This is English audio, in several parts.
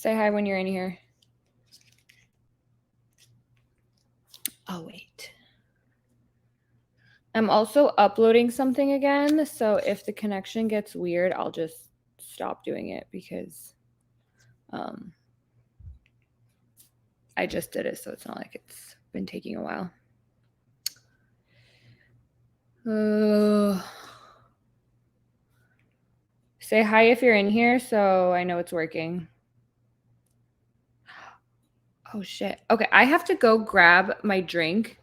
Say hi when you're in here. Oh, wait. I'm also uploading something again, so if the connection gets weird, I'll just stop doing it because I just did it, so it's not like it's been taking a while. Say hi if you're in here so I know it's working. Oh, shit. Okay, I have to go grab my drink.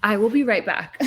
I will be right back.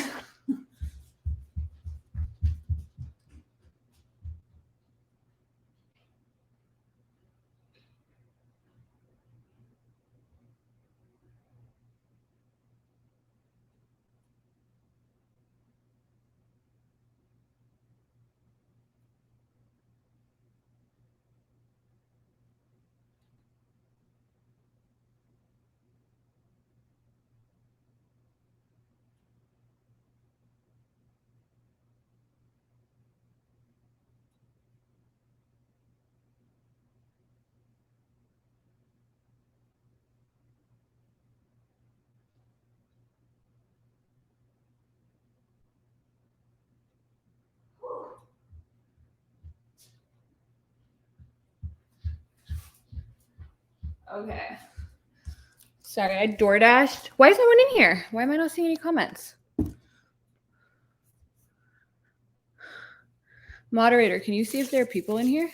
Okay. Sorry, I DoorDashed. Why is no one in here? Why am I not seeing any comments? Moderator, can you see if there are people in here?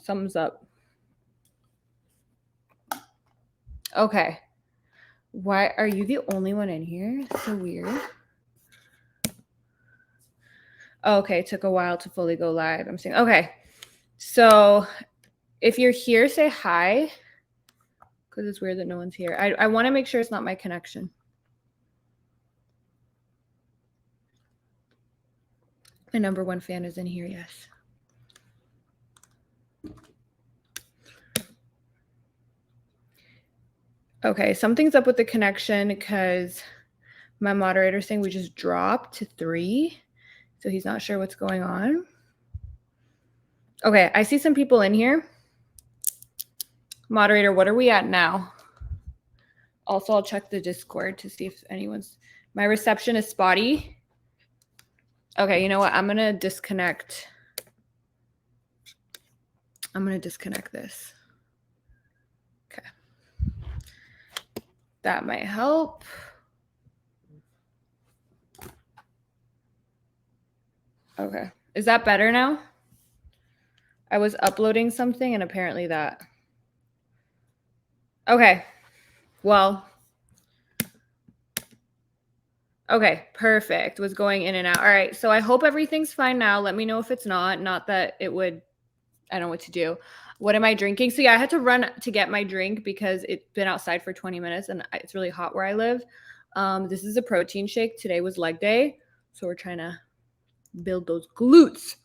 Thumbs up. Okay. Why are you the only one in here? So weird. Okay, it took a while to fully go live. I'm saying, okay. So if you're here, say hi. Because it's weird that no one's here. I want to make sure it's not my connection. My number one fan is in here, yes. Okay, something's up with the connection because my moderator's saying we just dropped to 3. So he's not sure what's going on. Okay, I see some people in here. Moderator, what are we at now? Also, I'll check the Discord to see if anyone's... My reception is spotty. Okay, you know what? I'm going to disconnect. I'm going to disconnect this. Okay. That might help. Okay. Is that better now? I was uploading something and apparently that. Okay. Well. Okay, perfect. Was going in and out. All right, so I hope everything's fine now. Let me know if it's not. Not that it would, I don't know what to do. What am I drinking? So yeah, I had to run to get my drink because it's been outside for 20 minutes and it's really hot where I live. This is a protein shake. Today was leg day, so we're trying to build those glutes.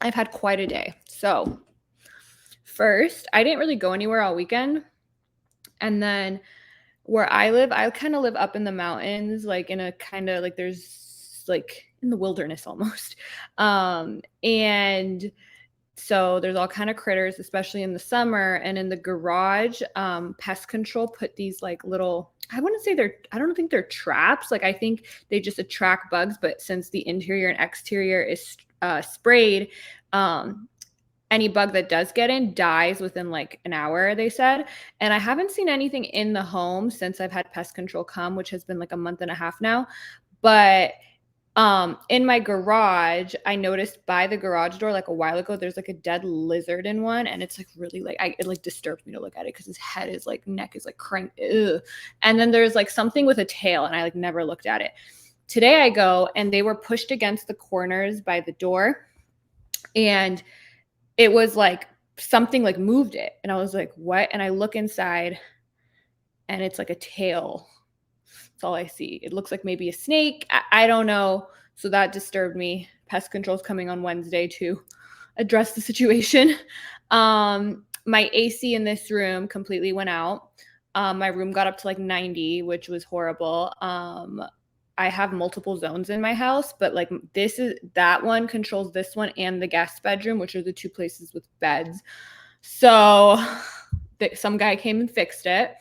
I've had quite a day. So first, I didn't really go anywhere all weekend. And then where I live, I kind of live up in the mountains, like in a kind of like there's like in the wilderness almost. And so there's all kind of critters, especially in the summer. And in the garage, pest control put these like little, I wouldn't say I don't think they're traps. Like I think they just attract bugs. But since the interior and exterior is sprayed, any bug that does get in dies within like an hour, they said. And I haven't seen anything in the home since I've had pest control come, which has been like a month and a half now. But in my garage, I noticed by the garage door like a while ago, there's like a dead lizard in one. And it's like really like, it like disturbs me to look at it because his head is like, neck is like cranked. Ugh. And then there's like something with a tail and I like never looked at it. Today I go and they were pushed against the corners by the door. And it was like something like moved it. And I was like, what? And I look inside and it's like a tail. That's all I see. It looks like maybe a snake. I don't know. So that disturbed me. Pest control's coming on Wednesday to address the situation. My AC in this room completely went out. My room got up to like 90, which was horrible. I have multiple zones in my house, but like that one controls this one and the guest bedroom, which are the two places with beds. So some guy came and fixed it.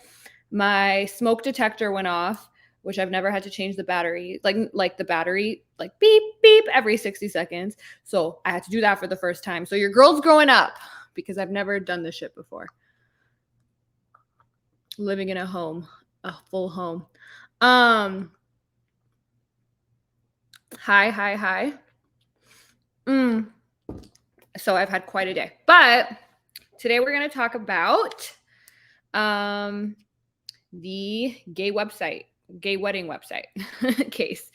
My smoke detector went off, which I've never had to change the battery, like the battery, like beep, beep every 60 seconds. So I had to do that for the first time. So your girl's growing up because I've never done this shit before. Living in a full home. Hi. So I've had quite a day, but today we're going to talk about the gay wedding website case,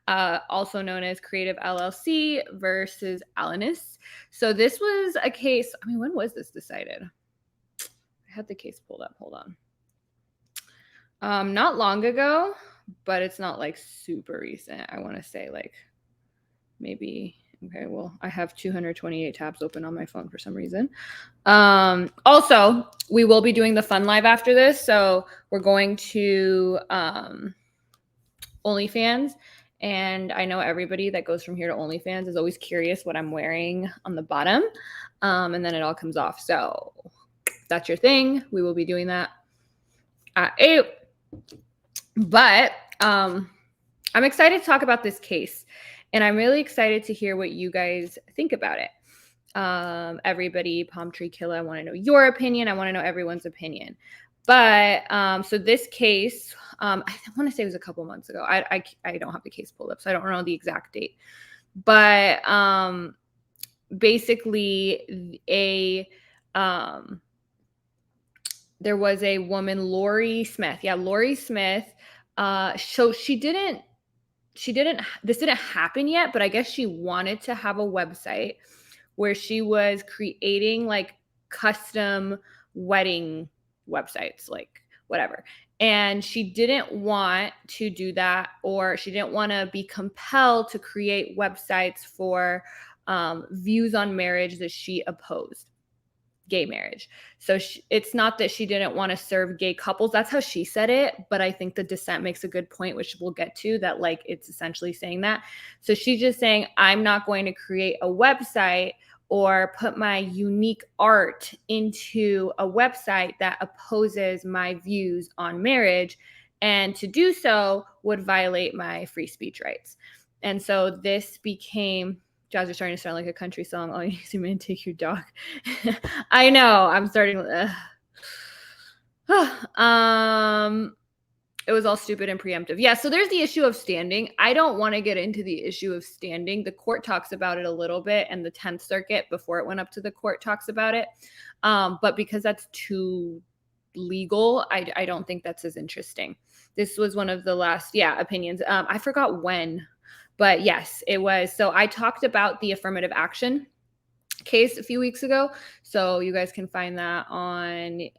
also known as Creative LLC versus Elenis. So this was a case. I mean, when was this decided? I had the case pulled up. Hold on. Not long ago, but it's not like super recent. I want to say like maybe. Okay, well, I have 228 tabs open on my phone for some reason. Also, we will be doing the fun live after this. So we're going to OnlyFans. And I know everybody that goes from here to OnlyFans is always curious what I'm wearing on the bottom. And then it all comes off. So if that's your thing, we will be doing that at 8. But I'm excited to talk about this case. And I'm really excited to hear what you guys think about it. Everybody, Palm Tree Killer, I want to know your opinion. I want to know everyone's opinion. But so this case, I want to say it was a couple months ago. I don't have the case pulled up, so I don't know the exact date. But basically, there was a woman, Lori Smith. Yeah, Lori Smith. So this didn't happen yet, but I guess she wanted to have a website where she was creating like custom wedding websites, like whatever. And she didn't want to do that, or she didn't want to be compelled to create websites for views on marriage that she opposed. Gay marriage. So it's not that she didn't want to serve gay couples. That's how she said it. But I think the dissent makes a good point, which we'll get to, that like it's essentially saying that. So she's just saying, I'm not going to create a website or put my unique art into a website that opposes my views on marriage. And to do so would violate my free speech rights. And so this became... Jazz are starting to sound like a country song. All you need to man, take your dog. I know. I'm starting. It was all stupid and preemptive. Yeah. So there's the issue of standing. I don't want to get into the issue of standing. The court talks about it a little bit, and the 10th Circuit, before it went up to the court, talks about it. But because that's too legal, I don't think that's as interesting. This was one of the last, opinions. I forgot when. But yes, it was. So I talked about the affirmative action case a few weeks ago. So you guys can find that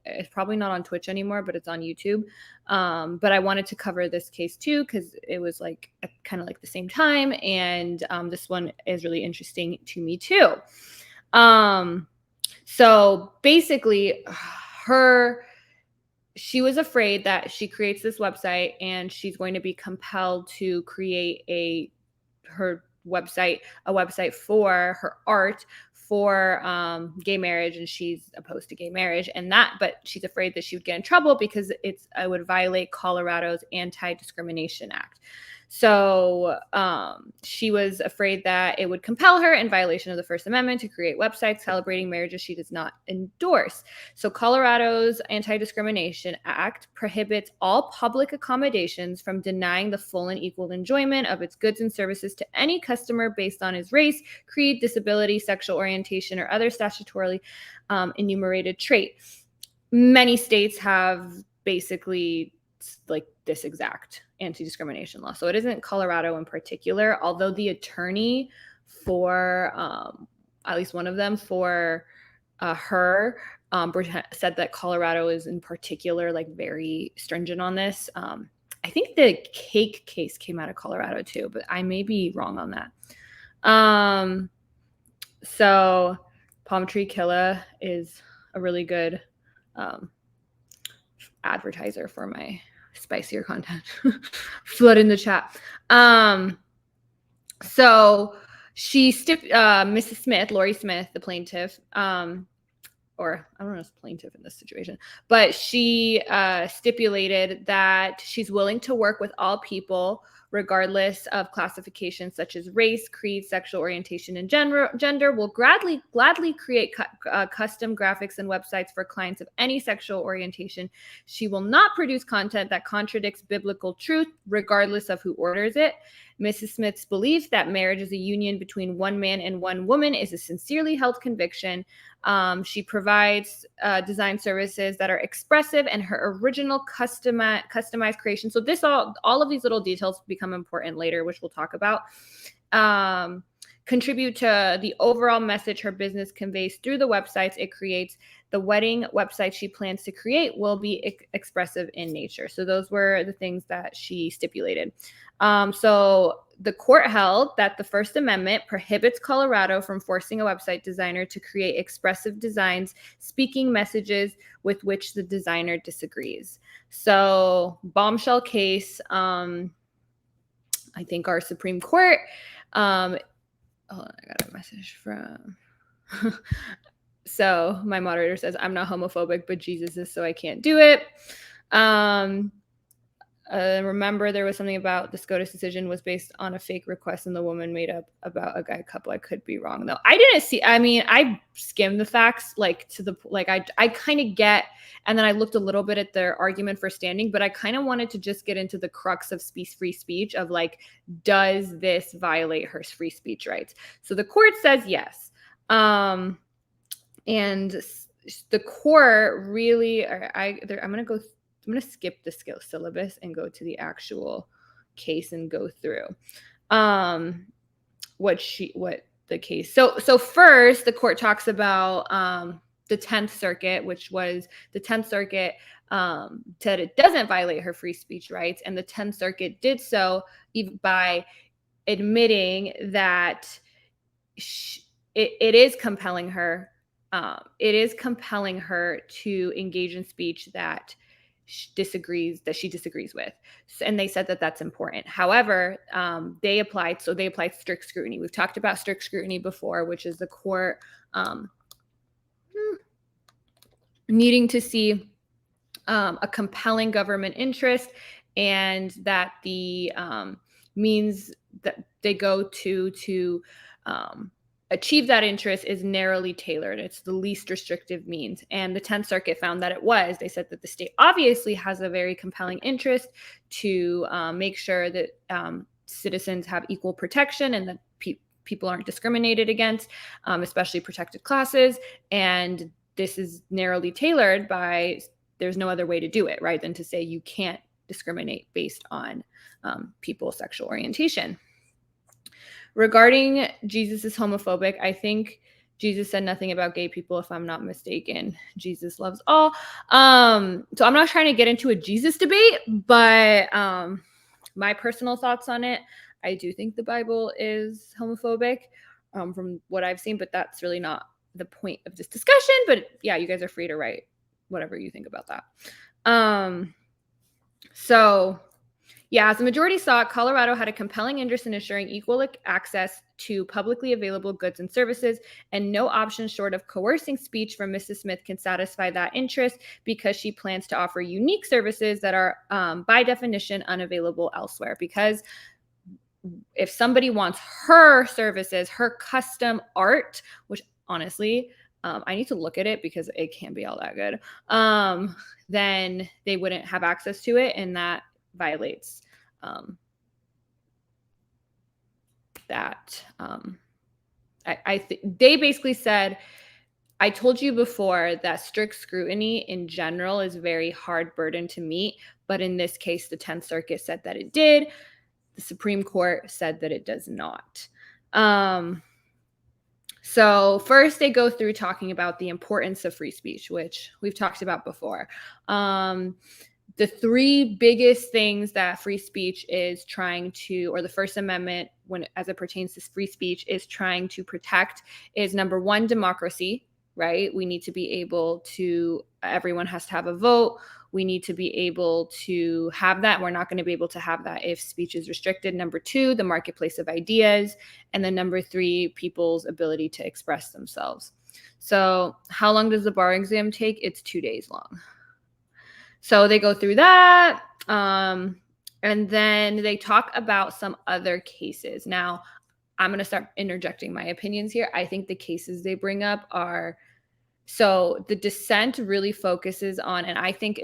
it's probably not on Twitch anymore, but it's on YouTube. But I wanted to cover this case too, because it was like kind of like the same time. And this one is really interesting to me too. So basically she was afraid that she creates this website and she's going to be compelled to create a website for her art for gay marriage, and she's opposed to gay marriage, but she's afraid that she would get in trouble because it would violate Colorado's Anti-Discrimination Act. So she was afraid that it would compel her, in violation of the First Amendment, to create websites celebrating marriages she does not endorse. So Colorado's Anti-Discrimination Act prohibits all public accommodations from denying the full and equal enjoyment of its goods and services to any customer based on his race, creed, disability, sexual orientation, or other statutorily enumerated trait. Many states have basically like this exact anti-discrimination law. So it isn't Colorado in particular, although the attorney for at least one of them for her said that Colorado is in particular like very stringent on this. I think the cake case came out of Colorado too, but I may be wrong on that. So Palm Tree Killer is a really good advertiser for my spicier content. Flood in the chat. So Mrs. Smith, Lori Smith, the plaintiff, or I don't know if it's plaintiff in this situation, but she stipulated that she's willing to work with all people, regardless of classifications such as race, creed, sexual orientation, and gender, will gladly create custom graphics and websites for clients of any sexual orientation. She will not produce content that contradicts biblical truth, regardless of who orders it. Mrs. Smith's belief that marriage is a union between one man and one woman is a sincerely held conviction. She provides design services that are expressive and her original customized creation. So all of these little details become important later, which we'll talk about. Contribute to the overall message her business conveys through the websites it creates. The wedding website she plans to create will be expressive in nature. So those were the things that she stipulated. So the court held that the First Amendment prohibits Colorado from forcing a website designer to create expressive designs, speaking messages with which the designer disagrees. So bombshell case, I think our Supreme Court, hold on, I got a message from... So my moderator says, I'm not homophobic, but Jesus is, so I can't do it. Remember, there was something about the SCOTUS decision was based on a fake request and the woman made up about a guy couple. I could be wrong, though. I skimmed the facts, I kind of get, and then I looked a little bit at their argument for standing, but I kind of wanted to just get into the crux of free speech of does this violate her free speech rights? So the court says yes. And the court really, I'm going to skip the skill syllabus and go to the actual case and go through what the case. So first, the court talks about the 10th Circuit, which was the 10th Circuit said it doesn't violate her free speech rights, and the 10th Circuit did so even by admitting that it is compelling her. It is compelling her to engage in speech that she disagrees with. And they said that that's important. However, they applied strict scrutiny. We've talked about strict scrutiny before, which is the court needing to see a compelling government interest, and that the means that they go to achieve that interest is narrowly tailored. It's the least restrictive means. And the 10th Circuit found that it was. They said that the state obviously has a very compelling interest to make sure that citizens have equal protection and that people aren't discriminated against, especially protected classes. And this is narrowly tailored by, there's no other way to do it, right, than to say you can't discriminate based on people's sexual orientation. Regarding Jesus is homophobic, I think Jesus said nothing about gay people, if I'm not mistaken. Jesus loves all. So I'm not trying to get into a Jesus debate, but my personal thoughts on it, I do think the Bible is homophobic from what I've seen, but that's really not the point of this discussion. But yeah, you guys are free to write whatever you think about that. So yeah, as the majority saw it, Colorado had a compelling interest in ensuring equal access to publicly available goods and services, and no option short of coercing speech from Mrs. Smith can satisfy that interest, because she plans to offer unique services that are, by definition, unavailable elsewhere. Because if somebody wants her services, her custom art, which honestly, I need to look at it because it can't be all that good, then they wouldn't have access to it, and that violates that. They basically said, I told you before that strict scrutiny in general is a very hard burden to meet, but in this case, the 10th Circuit said that it did. The Supreme Court said that it does not. So first they go through talking about the importance of free speech, which we've talked about before. The three biggest things that free speech is trying to, or the First Amendment, as it pertains to free speech, is trying to protect is, number one, democracy. right? We need to be able to, everyone has to have a vote. We need to be able to have that. We're not going to be able to have that if speech is restricted. Number two, the marketplace of ideas. And then number three, people's ability to express themselves. So how long does the bar exam take? It's 2 days long. So they go through that. And then they talk about some other cases. Now, I'm going to start interjecting my opinions here. I think the cases they bring up are, so the dissent really focuses on, and I think,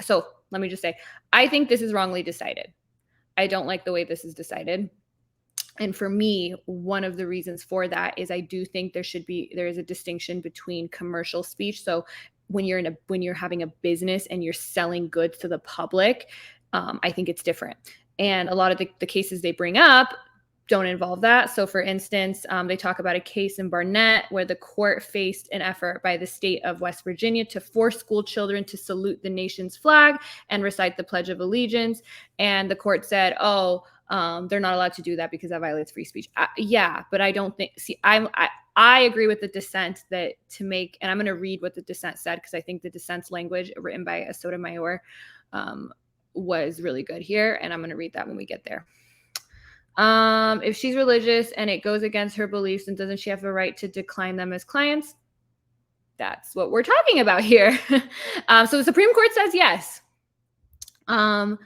so let me just say, I think this is wrongly decided. I don't like the way this is decided. And for me, one of the reasons for that is I do think there is a distinction between commercial speech. So when you're having a business and you're selling goods to the public, I think it's different. And a lot of the cases they bring up don't involve that. So for instance, they talk about a case in Barnett where the court faced an effort by the state of West Virginia to force school children to salute the nation's flag and recite the Pledge of Allegiance. And the court said, they're not allowed to do that because that violates free speech. Yeah, but I don't think, I agree with the dissent that to make, and I'm going to read what the dissent said because I think the dissent's language written by Sotomayor was really good here. And I'm going to read that when we get there. If she's religious and it goes against her beliefs, then doesn't she have a right to decline them as clients? That's what we're talking about here. So the Supreme Court says yes. But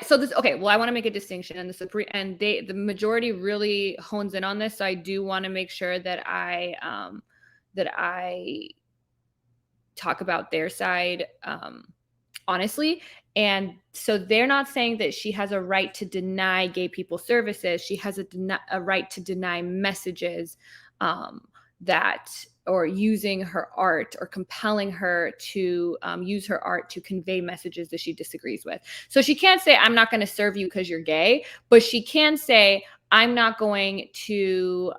so this, okay, well, I want to make a distinction, and the majority really hones in on this. So I do want to make sure that I talk about their side, honestly. And so they're not saying that she has a right to deny gay people services. She has a right to deny messages or using her art or compelling her to use her art to convey messages that she disagrees with. So she can't say, I'm not going to serve you because you're gay, but she can say, I'm not going to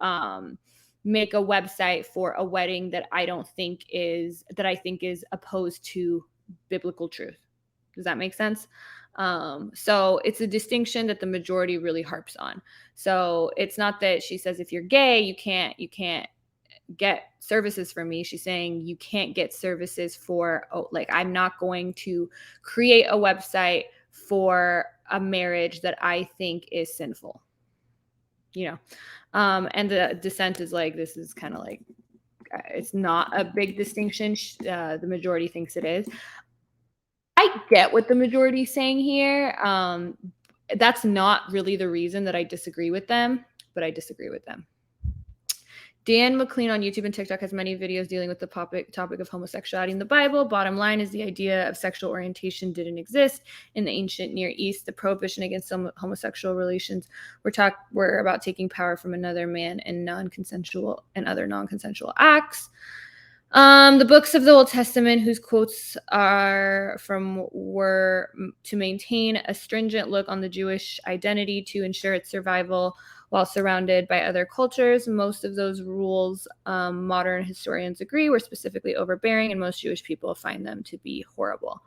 make a website for a wedding that I think is opposed to biblical truth. Does that make sense? So it's a distinction that the majority really harps on. So it's not that she says, if you're gay, you can't get services from me. She's saying you can't get services for, I'm not going to create a website for a marriage that I think is sinful. And the dissent is like, this is kind of like, it's not a big distinction. The majority thinks it is. I get what the majority is saying here. That's not really the reason that I disagree with them, but I disagree with them. Dan McLean on YouTube and TikTok has many videos dealing with the topic of homosexuality in the Bible. Bottom line is the idea of sexual orientation didn't exist in the ancient Near East. The prohibition against homosexual relations were about taking power from another man and other non-consensual acts. The books of the Old Testament, whose quotes are from, were to maintain a stringent look on the Jewish identity to ensure its survival while surrounded by other cultures. Most of those rules, modern historians agree, were specifically overbearing, and most Jewish people find them to be horrible.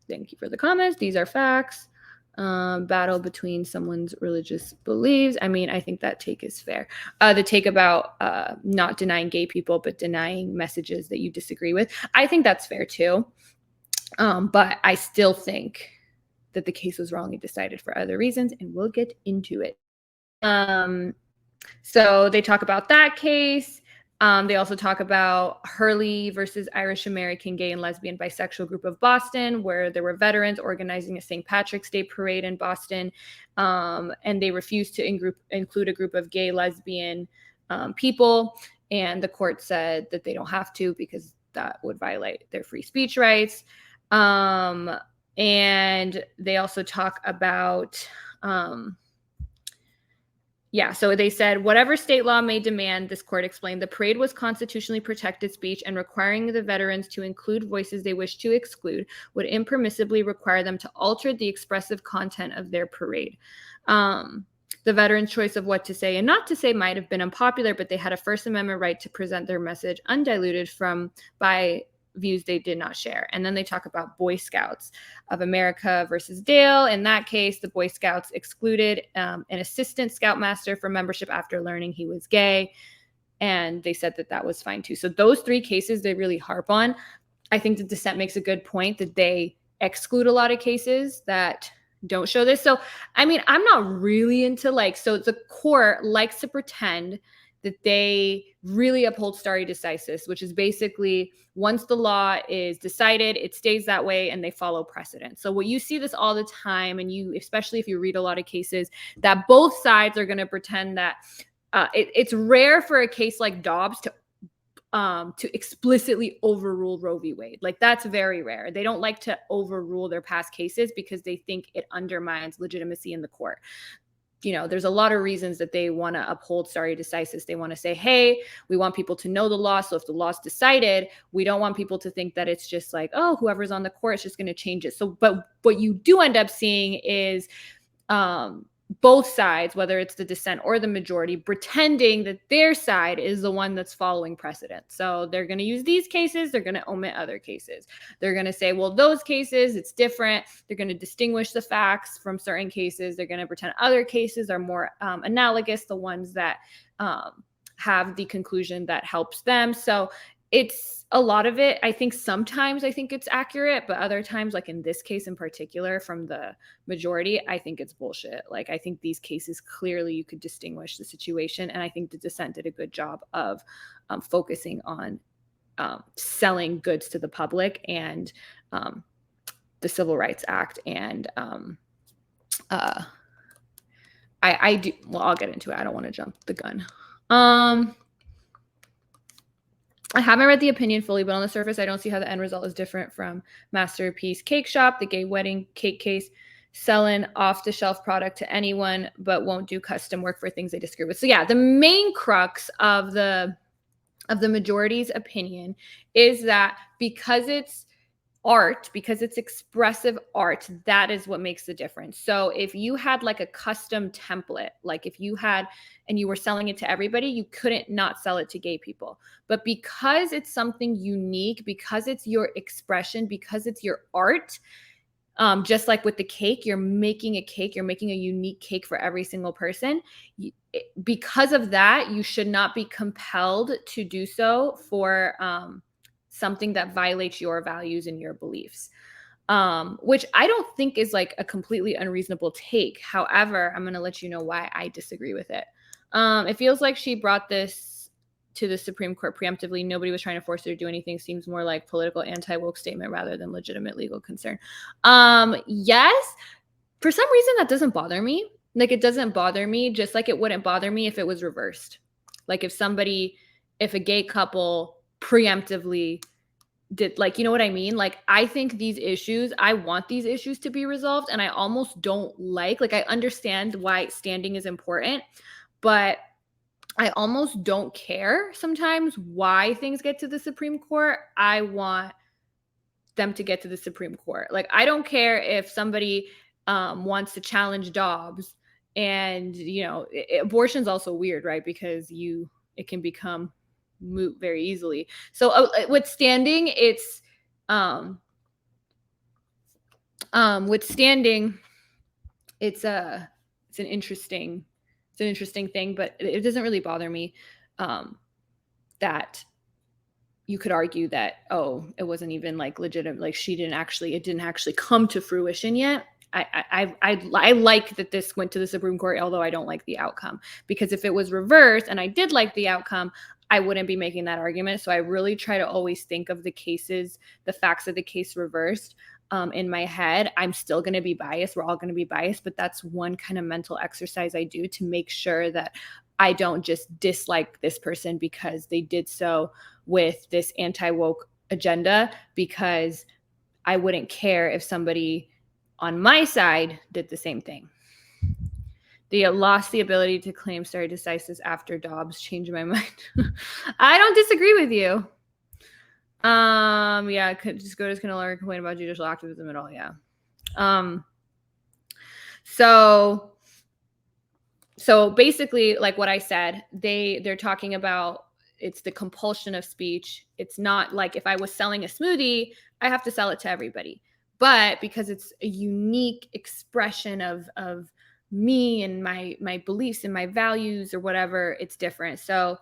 Thank you for the comments. These are facts. Battle between someone's religious beliefs. I mean, I think that take is fair. The take about not denying gay people, but denying messages that you disagree with, I think that's fair too. But I still think that the case was wrongly decided for other reasons, and we'll get into it. So they talk about that case. They also talk about Hurley versus Irish American Gay and Lesbian Bisexual Group of Boston, where there were veterans organizing a St. Patrick's Day parade in Boston, and they refused to include a group of gay, lesbian people, and the court said that they don't have to because that would violate their free speech rights. And they also talk about so they said, whatever state law may demand, this court explained, the parade was constitutionally protected speech, and requiring the veterans to include voices they wish to exclude would impermissibly require them to alter the expressive content of their parade. The veterans' choice of what to say and not to say might have been unpopular, but they had a First Amendment right to present their message undiluted by views they did not share. And then they talk about Boy Scouts of America versus Dale. In that case, the Boy Scouts excluded an assistant scoutmaster from membership after learning he was gay. And they said that that was fine too. So those 3 cases they really harp on. I think the dissent makes a good point that they exclude a lot of cases that don't show this. So, I mean, I'm not really into so the court likes to pretend that they really uphold stare decisis, which is basically once the law is decided, it stays that way and they follow precedent. So what you see this all the time, and especially if you read a lot of cases, that both sides are going to pretend that it's rare for a case like Dobbs to explicitly overrule Roe v. Wade. Like that's very rare. They don't like to overrule their past cases because they think it undermines legitimacy in the court. There's a lot of reasons that they want to uphold stare decisis. They want to say, hey, we want people to know the law. So if the law's decided, we don't want people to think that it's just like, oh, whoever's on the court is just going to change it. So, but what you do end up seeing is both sides, whether it's the dissent or the majority, pretending that their side is the one that's following precedent. So they're going to use these cases. They're going to omit other cases. They're going to say, well, those cases, it's different. They're going to distinguish the facts from certain cases. They're going to pretend other cases are more analogous, the ones that have the conclusion that helps them. So it's a lot of it. I think sometimes it's accurate, but other times, like in this case in particular from the majority, I think it's bullshit. Like I think these cases clearly you could distinguish the situation. And I think the dissent did a good job of focusing on selling goods to the public and the Civil Rights Act. And I do, well, I'll get into it. I don't want to jump the gun. I haven't read the opinion fully, but on the surface, I don't see how the end result is different from Masterpiece Cake Shop, the gay wedding cake case, selling off-the-shelf product to anyone, but won't do custom work for things they disagree with. So yeah, the main crux of the majority's opinion is that because it's art, because it's expressive art, that is what makes the difference. So if you had like a custom template, like if you had and you were selling it to everybody, you couldn't not sell it to gay people. But because it's something unique, because it's your expression, because it's your art, just like with the cake, you're making a cake, you're making a unique cake for every single person. Because of that, you should not be compelled to do so for something that violates your values and your beliefs, which I don't think is like a completely unreasonable take. However, I'm going to let you know why I disagree with it. It feels like she brought this to the Supreme Court preemptively. Nobody was trying to force her to do anything. Seems more like political anti-woke statement rather than legitimate legal concern. Yes, for some reason that doesn't bother me. Like it doesn't bother me, just like it wouldn't bother me if it was reversed. Like if a gay couple preemptively did, like, you know what I mean? Like, I think I want these issues to be resolved. And I almost don't like I understand why standing is important, but I almost don't care sometimes why things get to the Supreme Court. I want them to get to the Supreme Court. Like, I don't care if somebody wants to challenge Dobbs and, abortion's also weird, right? Because it can become moot very easily. So with standing, it's an interesting thing, but it doesn't really bother me that you could argue that, oh, it wasn't even like legitimate, like it didn't actually come to fruition yet. I like that this went to the Supreme Court, although I don't like the outcome, because if it was reversed and I did like the outcome, I wouldn't be making that argument. So I really try to always think of the facts of the case reversed in my head. I'm still going to be biased. We're all going to be biased, but that's one kind of mental exercise I do to make sure that I don't just dislike this person because they did so with this anti-woke agenda, because I wouldn't care if somebody on my side did the same thing. They lost the ability to claim stare decisis after Dobbs. Changed my mind. I don't disagree with you. Yeah, SCOTUS can no longer complain about judicial activism at all. Yeah. So basically, like what I said, they're talking about, it's the compulsion of speech. It's not like if I was selling a smoothie, I have to sell it to everybody. But because it's a unique expression of me and my beliefs and my values or whatever, it's different. So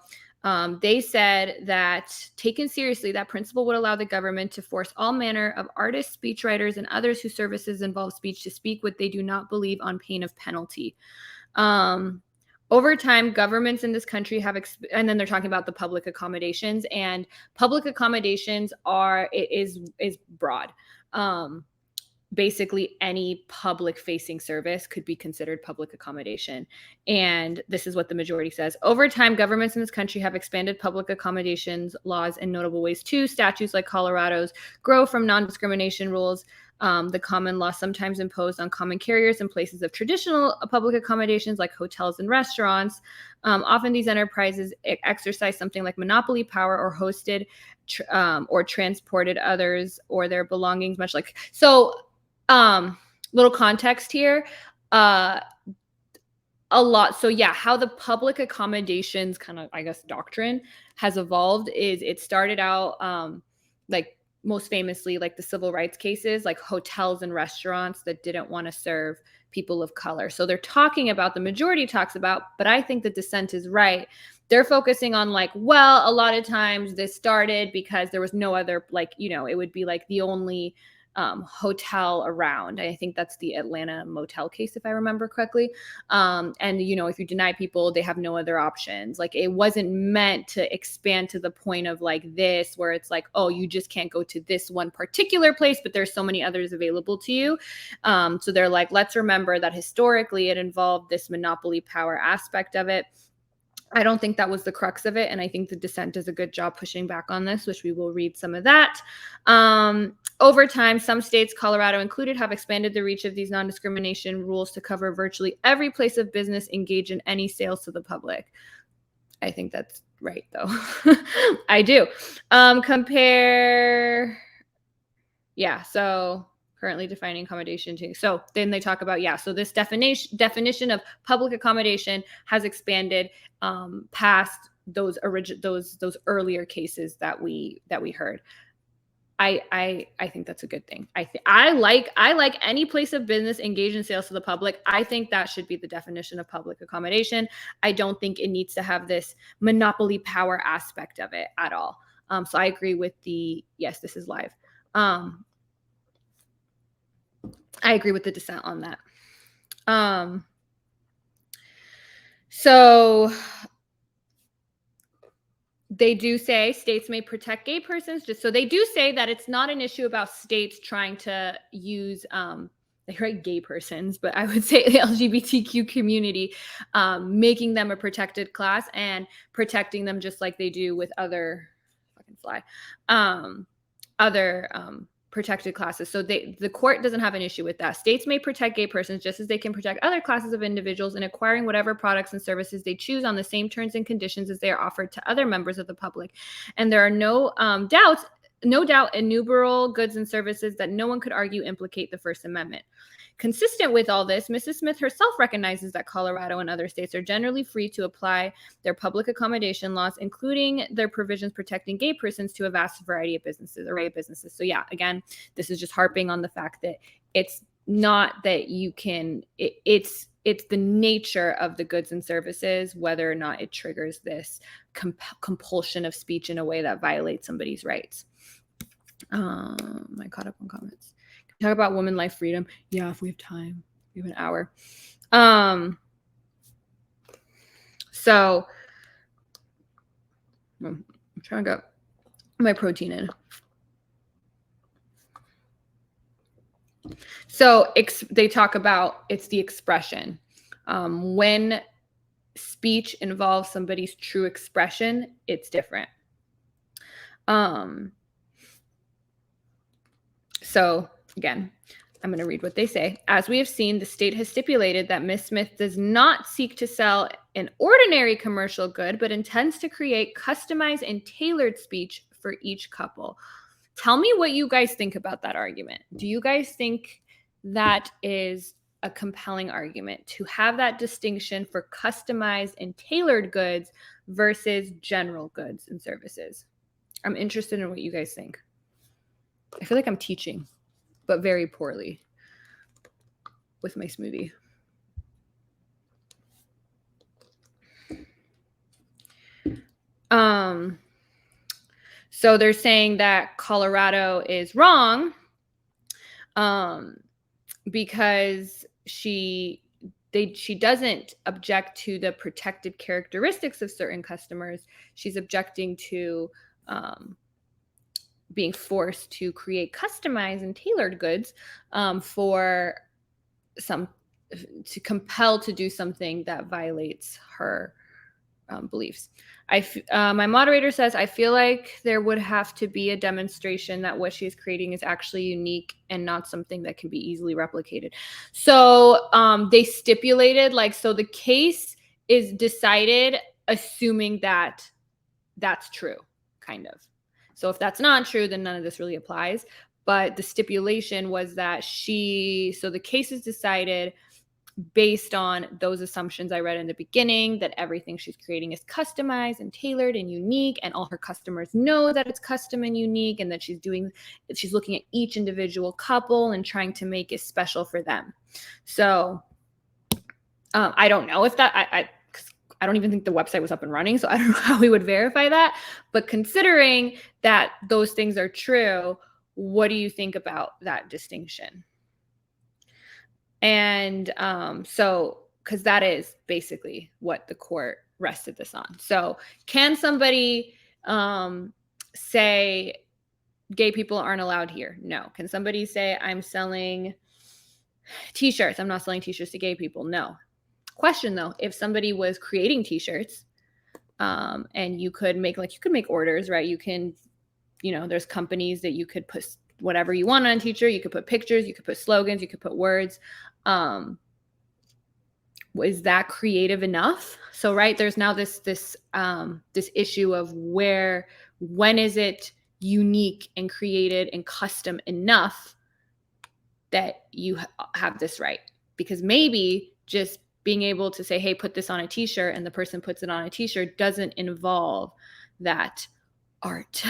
They said that, taken seriously, that principle would allow the government to force all manner of artists, speechwriters, and others whose services involve speech to speak what they do not believe on pain of penalty. Over time, governments in this country have, and then they're talking about the public accommodations, and public accommodations is broad. Basically any public facing service could be considered public accommodation. And this is what the majority says. Over time, governments in this country have expanded public accommodations laws in notable ways too. Statutes like Colorado's grow from non-discrimination rules. The common law sometimes imposed on common carriers in places of traditional public accommodations like hotels and restaurants. Often these enterprises exercise something like monopoly power or hosted or transported others or their belongings, much like so. Little context here. A lot. So yeah, how the public accommodations kind of, I guess, doctrine has evolved is it started out like most famously like the civil rights cases, like hotels and restaurants that didn't want to serve people of color. So they're talking about, the majority talks about, but I think the dissent is right. They're focusing on like, well, a lot of times this started because there was no other, like, it would be like the only hotel around. I think that's the Atlanta motel case, if I remember correctly. And, if you deny people, they have no other options. Like it wasn't meant to expand to the point of like this, where it's like, oh, you just can't go to this one particular place, but there's so many others available to you. So they're like, let's remember that historically it involved this monopoly power aspect of it. I don't think that was the crux of it. And I think the dissent does a good job pushing back on this, which we will read some of that. Over time, some states, Colorado included, have expanded the reach of these non-discrimination rules to cover virtually every place of business engaged in any sales to the public. I think that's right, though. I do. So currently defining accommodation too. So then they talk about, so this definition of public accommodation has expanded past those earlier cases that we heard. I think that's a good thing. I like any place of business engaged in sales to the public. I think that should be the definition of public accommodation. I don't think it needs to have this monopoly power aspect of it at all. So I agree with yes, this is live. I agree with the dissent on that. So they do say states may protect gay persons. So they do say that it's not an issue about states trying to use, they write gay persons, but I would say the LGBTQ community, making them a protected class and protecting them just like they do with other protected classes. So the court doesn't have an issue with that. States may protect gay persons just as they can protect other classes of individuals in acquiring whatever products and services they choose on the same terms and conditions as they are offered to other members of the public. And there are no doubt innumerable goods and services that no one could argue implicate the First Amendment. Consistent with all this, Mrs. Smith herself recognizes that Colorado and other states are generally free to apply their public accommodation laws, including their provisions protecting gay persons, to a vast array of businesses. So yeah, again, this is just harping on the fact that it's not that you can, it's the nature of the goods and services, whether or not it triggers this compulsion of speech in a way that violates somebody's rights. I caught up on comments. Talk about women life freedom. Yeah, if we have time, we have an hour. So I'm trying to get my protein in. So they talk about, it's the expression. When speech involves somebody's true expression, it's different. So again, I'm going to read what they say. As we have seen, the state has stipulated that Ms. Smith does not seek to sell an ordinary commercial good, but intends to create customized and tailored speech for each couple. Tell me what you guys think about that argument. Do you guys think that is a compelling argument to have that distinction for customized and tailored goods versus general goods and services? I'm interested in what you guys think. I feel like I'm teaching, but very poorly with my smoothie. So they're saying that Colorado is wrong, because she doesn't object to the protected characteristics of certain customers. She's objecting to being forced to create customized and tailored goods for some to compel to do something that violates her beliefs. My moderator says, I feel like there would have to be a demonstration that what she's creating is actually unique and not something that can be easily replicated. So they stipulated, like, so the case is decided assuming that that's true, kind of. So if that's not true, then none of this really applies. But the stipulation was that so the case is decided based on those assumptions I read in the beginning, that everything she's creating is customized and tailored and unique, and all her customers know that it's custom and unique, and that she's looking at each individual couple and trying to make it special for them. So I don't know if that, I don't even think the website was up and running, so I don't know how we would verify that. But considering that those things are true, what do you think about that distinction? And so, because that is basically what the court rested this on. So can somebody say gay people aren't allowed here? No. Can somebody say I'm selling t-shirts? I'm not selling t-shirts to gay people. No. Question though, if somebody was creating t-shirts and you could make orders, right? You can, there's companies that you could put whatever you want on a t-shirt. You could put pictures, you could put slogans, you could put words. Is that creative enough? So, right, there's now this issue of when is it unique and created and custom enough that you have this right? Because maybe just being able to say, hey, put this on a t-shirt, and the person puts it on a t-shirt doesn't involve that art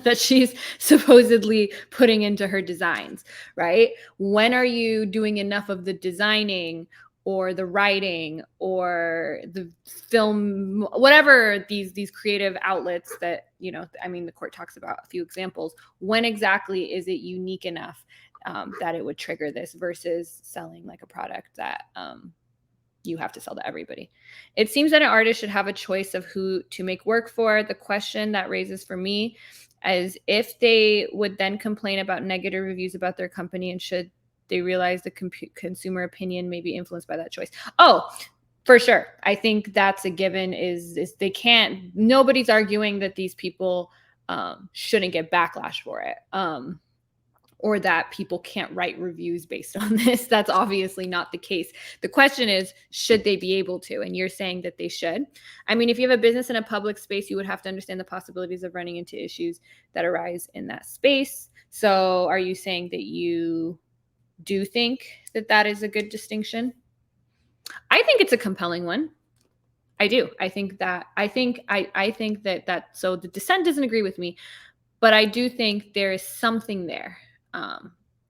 that she's supposedly putting into her designs, right? When are you doing enough of the designing or the writing or the film, whatever these creative outlets that, the court talks about a few examples. When exactly is it unique enough that it would trigger this versus selling like a product that you have to sell to everybody? It seems that an artist should have a choice of who to make work for. The question that raises for me is if they would then complain about negative reviews about their company, and should they realize the consumer opinion may be influenced by that choice? Oh, for sure. I think that's a given. Is they can't. Nobody's arguing that these people shouldn't get backlash for it. Or that people can't write reviews based on this. That's obviously not the case. The question is, should they be able to? And you're saying that they should. I mean, if you have a business in a public space, you would have to understand the possibilities of running into issues that arise in that space. So are you saying that you do think that that is a good distinction? I think it's a compelling one. I do. I think that so the dissent doesn't agree with me, but I do think there is something there.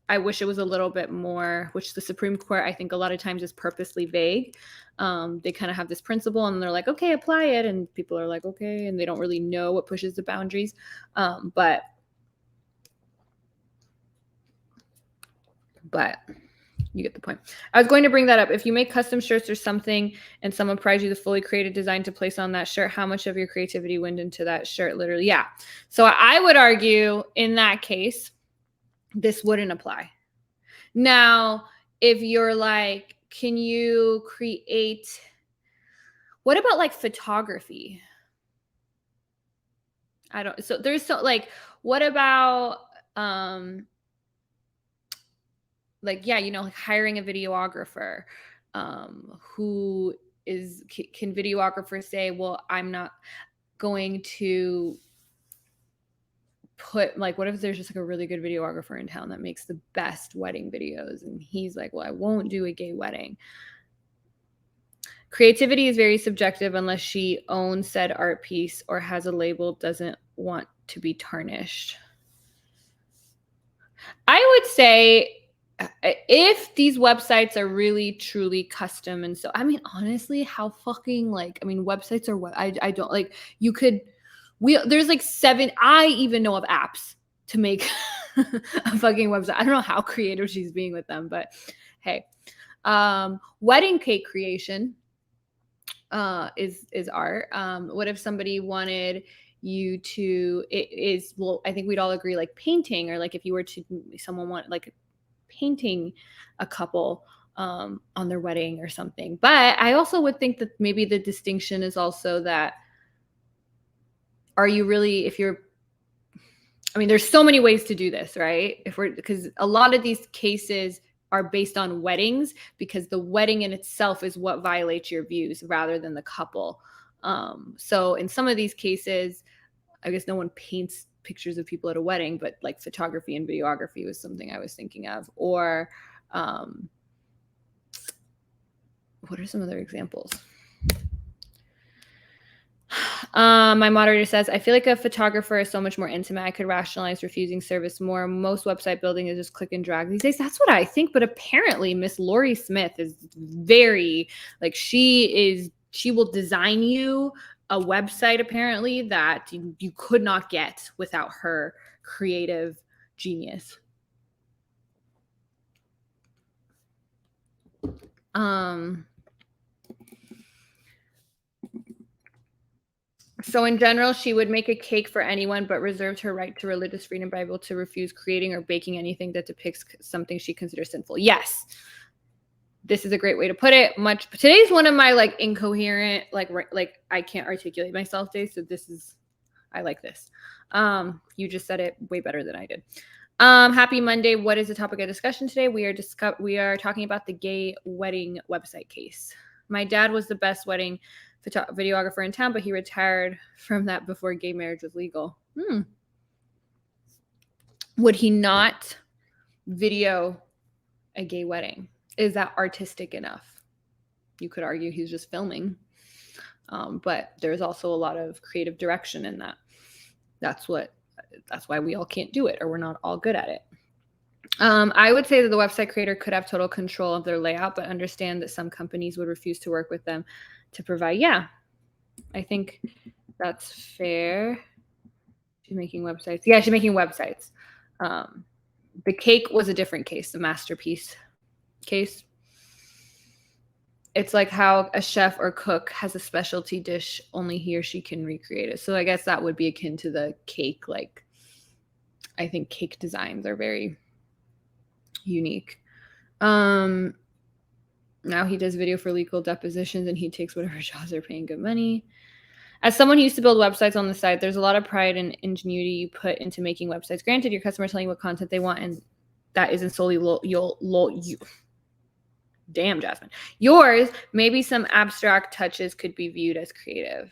I wish it was a little bit more, which the Supreme Court, I think a lot of times is purposely vague. They kind of have this principle and they're like, okay, apply it. And people are like, okay. And they don't really know what pushes the boundaries. But you get the point. I was going to bring that up. If you make custom shirts or something and someone provides you the fully created design to place on that shirt, how much of your creativity went into that shirt? Literally. Yeah. So I would argue in that case, this wouldn't apply. Now, if you're like, can you create, what about like photography? What about, like hiring a videographer, who can videographers say, well, I'm not going to put, like, what if there's just like a really good videographer in town that makes the best wedding videos, and he's like, well, I won't do a gay wedding. Creativity is very subjective unless she owns said art piece or has a label, doesn't want to be tarnished. I would say if these websites are really truly custom, and so, I mean, honestly, how fucking websites are what I don't like, you could There's like 7, I even know of apps to make a fucking website. I don't know how creative she's being with them, but hey. Wedding cake creation is art. What if somebody wanted you to, well, I think we'd all agree, like painting, or like if you were to, someone want like painting a couple on their wedding or something. But I also would think that maybe the distinction is also that, are you really, if you're, I mean, there's so many ways to do this, right? Because a lot of these cases are based on weddings, because the wedding in itself is what violates your views rather than the couple. So in some of these cases, I guess no one paints pictures of people at a wedding, but like photography and videography was something I was thinking of. Or what are some other examples? My moderator says, I feel like a photographer is so much more intimate. I could rationalize refusing service more. Most website building is just click and drag these days. That's what I think. But apparently Miss Lori Smith is very, like, she will design you a website apparently that you could not get without her creative genius. So in general, she would make a cake for anyone, but reserved her right to religious freedom by able to refuse creating or baking anything that depicts something she considers sinful. Yes. This is a great way to put it. Today's one of my like incoherent, like I can't articulate myself days. So I like this. You just said it way better than I did. Happy Monday. What is the topic of discussion today? We are talking about the gay wedding website case. My dad was the best wedding videographer in town, but he retired from that before gay marriage was legal. Would he not video a gay wedding? Is that artistic enough? You could argue he's just filming, but there's also a lot of creative direction in that. That's why we all can't do it, or we're not all good at it. I would say that the website creator could have total control of their layout, but understand that some companies would refuse to work with them to provide. Yeah, I think that's fair. She's making websites. Yeah, she's making websites. The cake was a different case, the masterpiece case. It's like how a chef or cook has a specialty dish, only he or she can recreate it. So I guess that would be akin to the cake. Like, I think cake designs are very unique. Now he does video for legal depositions, and he takes whatever jobs are paying good money. As someone who used to build websites on the side, there's a lot of pride and ingenuity you put into making websites. Granted, your customer telling you what content they want, and that isn't solely you. Damn, Jasmine. Yours, maybe some abstract touches could be viewed as creative.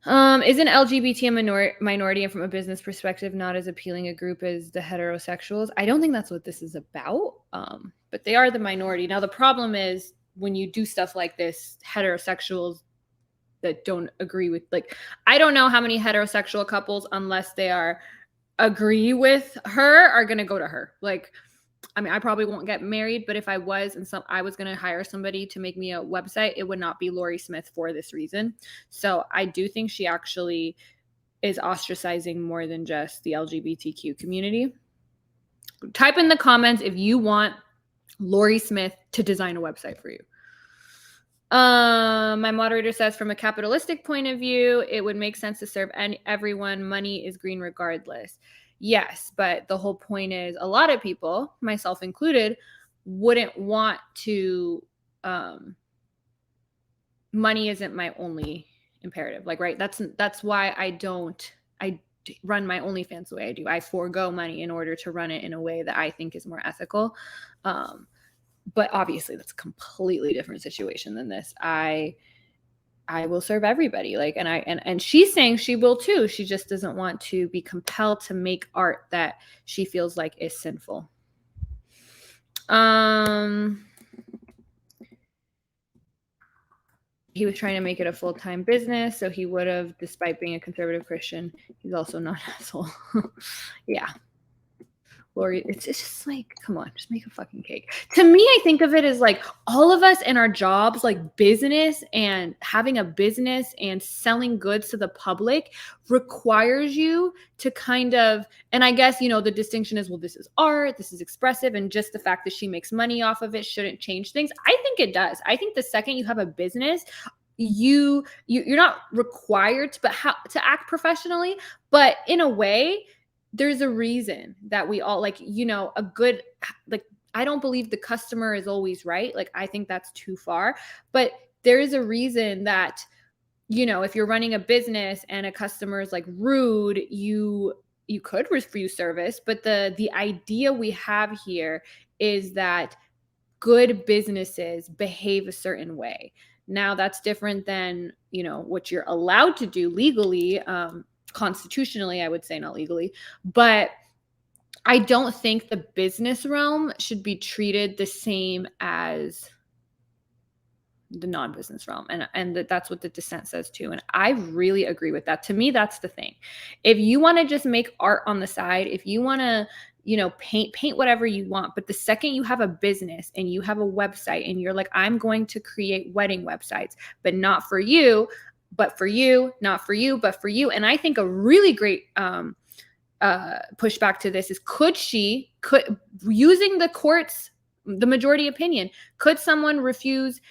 Isn't LGBT a minority, and from a business perspective, not as appealing a group as the heterosexuals? I don't think that's what this is about, but they are the minority. Now, the problem is when you do stuff like this, heterosexuals that don't agree with, like, I don't know how many heterosexual couples, unless they agree with her, are going to go to her. Like, I mean, I probably won't get married, but if I was I was going to hire somebody to make me a website, it would not be Lori Smith for this reason. So I do think she actually is ostracizing more than just the LGBTQ community. Type in the comments if you want Lori Smith to design a website for you. My moderator says, from a capitalistic point of view, it would make sense to serve everyone. Money is green regardless. Yes, but the whole point is a lot of people, myself included, wouldn't want to, money isn't my only imperative. Like, right. That's why I run my OnlyFans the way I do. I forego money in order to run it in a way that I think is more ethical. But obviously that's a completely different situation than this. I will serve everybody. Like, and she's saying she will too. She just doesn't want to be compelled to make art that she feels like is sinful. He was trying to make it a full-time business, so he would have, despite being a conservative Christian, he's also not an asshole. Yeah. Lori, it's just like, come on, just make a fucking cake. To me, I think of it as like all of us in our jobs, like business and having a business and selling goods to the public requires you to kind of, and I guess, you know, the distinction is, well, this is art, this is expressive, and just the fact that she makes money off of it shouldn't change things. I think it does. I think the second you have a business, you're not required to, but how to act professionally, but in a way, there's a reason that we all, like, you know, a good, like, I don't believe the customer is always right. Like, I think that's too far, but there is a reason that, you know, if you're running a business and a customer is like rude, you could refuse service, but the idea we have here is that good businesses behave a certain way. Now that's different than, you know, what you're allowed to do legally, constitutionally, I would say, not legally, but I don't think the business realm should be treated the same as the non-business realm, and that's what the dissent says too, and I really agree with that. To me, that's the thing. If you want to just make art on the side, if you want to, you know, paint whatever you want, but the second you have a business and you have a website and you're like, I'm going to create wedding websites, but not for you, but for you, not for you, but for you. And I think a really great pushback to this is, could using the courts, the majority opinion, could someone refuse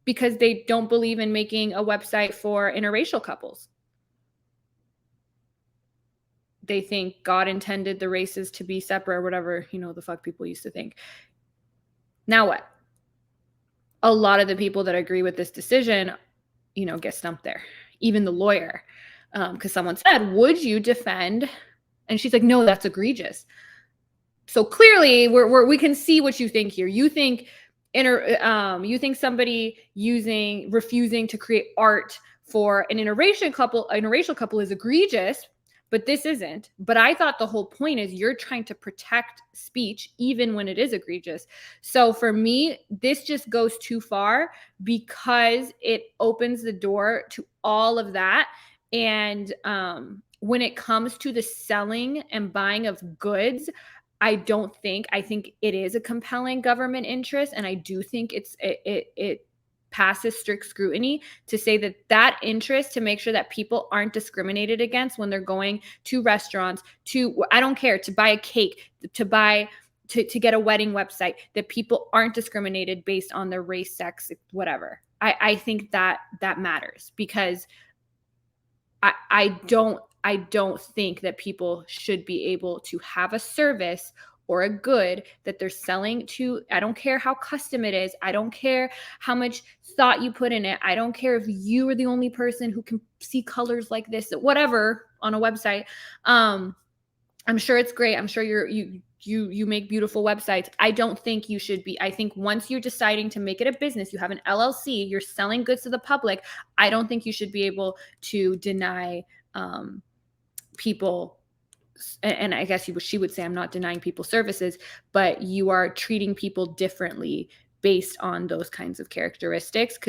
because they don't believe in making a website for interracial couples? They think God intended the races to be separate or whatever, you know, the fuck people used to think. Now what? A lot of the people that agree with this decision, you know, get stumped there. Even the lawyer, because someone said, would you defend? And she's like, no, that's egregious. So clearly we can see what you think here. You think you think somebody refusing to create art for an interracial couple is egregious, but this isn't. But I thought the whole point is you're trying to protect speech even when it is egregious. So for me, this just goes too far because it opens the door to all of that. And when it comes to the selling and buying of goods, I think it is a compelling government interest, and I do think it passes strict scrutiny to say that interest, to make sure that people aren't discriminated against when they're going to restaurants, I don't care, to buy a cake, to get a wedding website, that people aren't discriminated based on their race, sex, whatever. I think that matters, because I don't think that people should be able to have a service or a good that they're selling to. I don't care how custom it is. I don't care how much thought you put in it. I don't care if you are the only person who can see colors like this, whatever, on a website. I'm sure it's great. I'm sure you make beautiful websites. I don't think you should be. I think once you're deciding to make it a business, you have an LLC, you're selling goods to the public, I don't think you should be able to deny people. And I guess she would say, I'm not denying people services, but you are treating people differently based on those kinds of characteristics,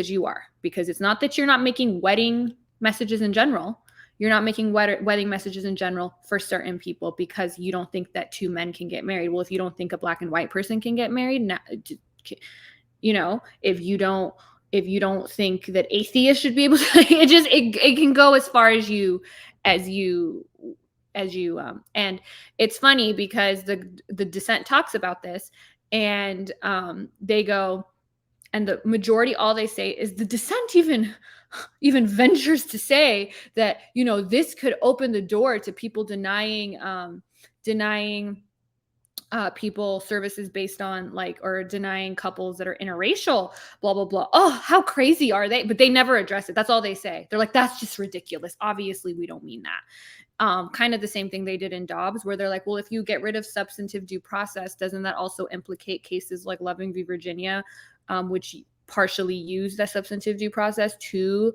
because it's not that you're not making wedding messages in general. You're not making wedding messages in general for certain people because you don't think that two men can get married. Well, if you don't think a black and white person can get married, you know, if you don't think that atheists should be able to, it can go as far as you and it's funny because the dissent talks about this, and they go, and the majority, all they say is, the dissent even ventures to say that, you know, this could open the door to people denying people services based on, like, or denying couples that are interracial, blah, blah, blah. Oh, how crazy are they? But they never address it. That's all they say. They're like, that's just ridiculous. Obviously, we don't mean that. Kind of the same thing they did in Dobbs, where they're like, well, if you get rid of substantive due process, doesn't that also implicate cases like Loving v. Virginia, which partially use that substantive due process to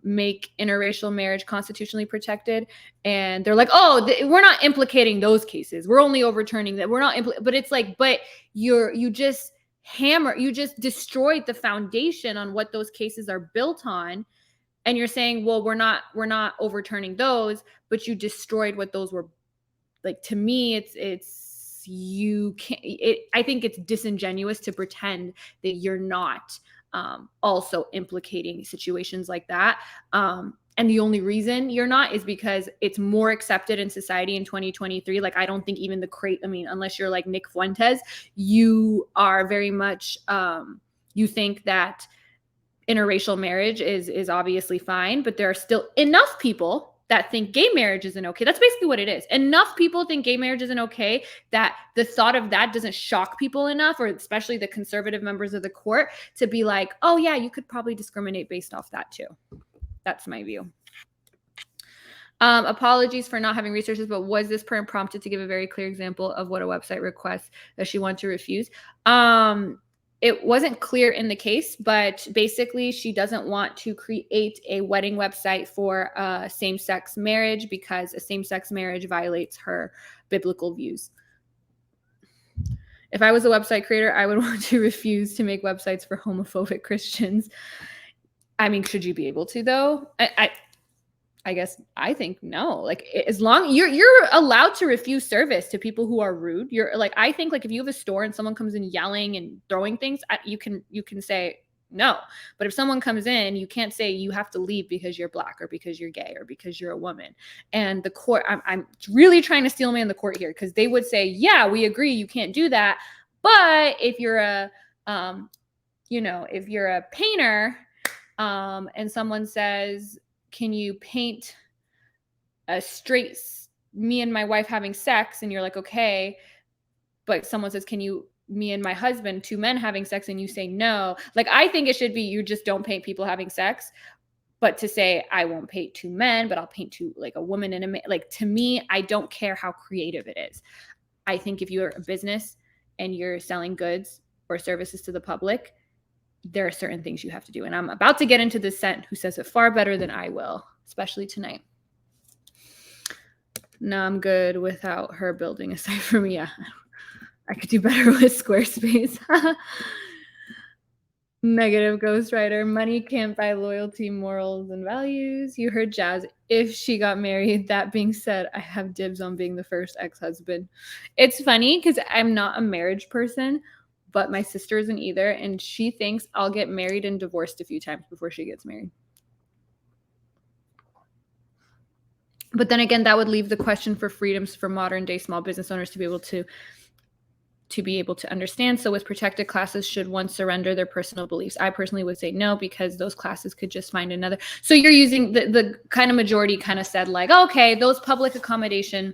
make interracial marriage constitutionally protected? And they're like, oh, we're not implicating those cases. We're only overturning that. We're not, but it's like, but you just destroyed the foundation on what those cases are built on. And you're saying, well, we're not overturning those, but you destroyed what those were. Like, to me, it's you can't, I think it's disingenuous to pretend that you're not also implicating situations like that. And the only reason you're not is because it's more accepted in society in 2023. Like, I don't think even I mean, unless you're like Nick Fuentes, you are very much, you think that interracial marriage is obviously fine, but there are still enough people that think gay marriage isn't okay. That's basically what it is. Enough people think gay marriage isn't okay that the thought of that doesn't shock people enough, or especially the conservative members of the court, to be like, oh yeah, you could probably discriminate based off that too. That's my view. Apologies for not having resources, but was this parent prompted to give a very clear example of what a website request that she wanted to refuse? It wasn't clear in the case, but basically she doesn't want to create a wedding website for a same-sex marriage because a same-sex marriage violates her biblical views. If I was a website creator, I would want to refuse to make websites for homophobic Christians. I mean, should you be able to, though? I guess I think no. Like, as long you're allowed to refuse service to people who are rude. You're like, I think, like, if you have a store and someone comes in yelling and throwing things, you can say no. But if someone comes in, you can't say you have to leave because you're Black or because you're gay or because you're a woman. And the court, I'm really trying to steel man the court here, because they would say, yeah, we agree, you can't do that. But if you're a, if you're a painter, and someone says, can you paint a straight me and my wife having sex? And you're like, okay. But someone says, can you, me and my husband, two men having sex? And you say no. Like, I think it should be, you just don't paint people having sex. But to say, I won't paint two men, but I'll paint two, like a woman and a man. Like, to me, I don't care how creative it is. I think if you're a business and you're selling goods or services to the public, there are certain things you have to do. And I'm about to get into the Sent, who says it far better than I will, especially tonight. No, I'm good without her building a site for me. Yeah, I could do better with Squarespace. Negative ghostwriter. Money can't buy loyalty, morals, and values. You heard Jazz. If she got married, that being said, I have dibs on being the first ex-husband. It's funny because I'm not a marriage person, but my sister isn't either, and she thinks I'll get married and divorced a few times before she gets married. But then again, that would leave the question for freedoms for modern day small business owners to be able to understand. So with protected classes, should one surrender their personal beliefs? I personally would say no, because those classes could just find another. So you're using the kind of majority kind of said, like, okay, those public accommodation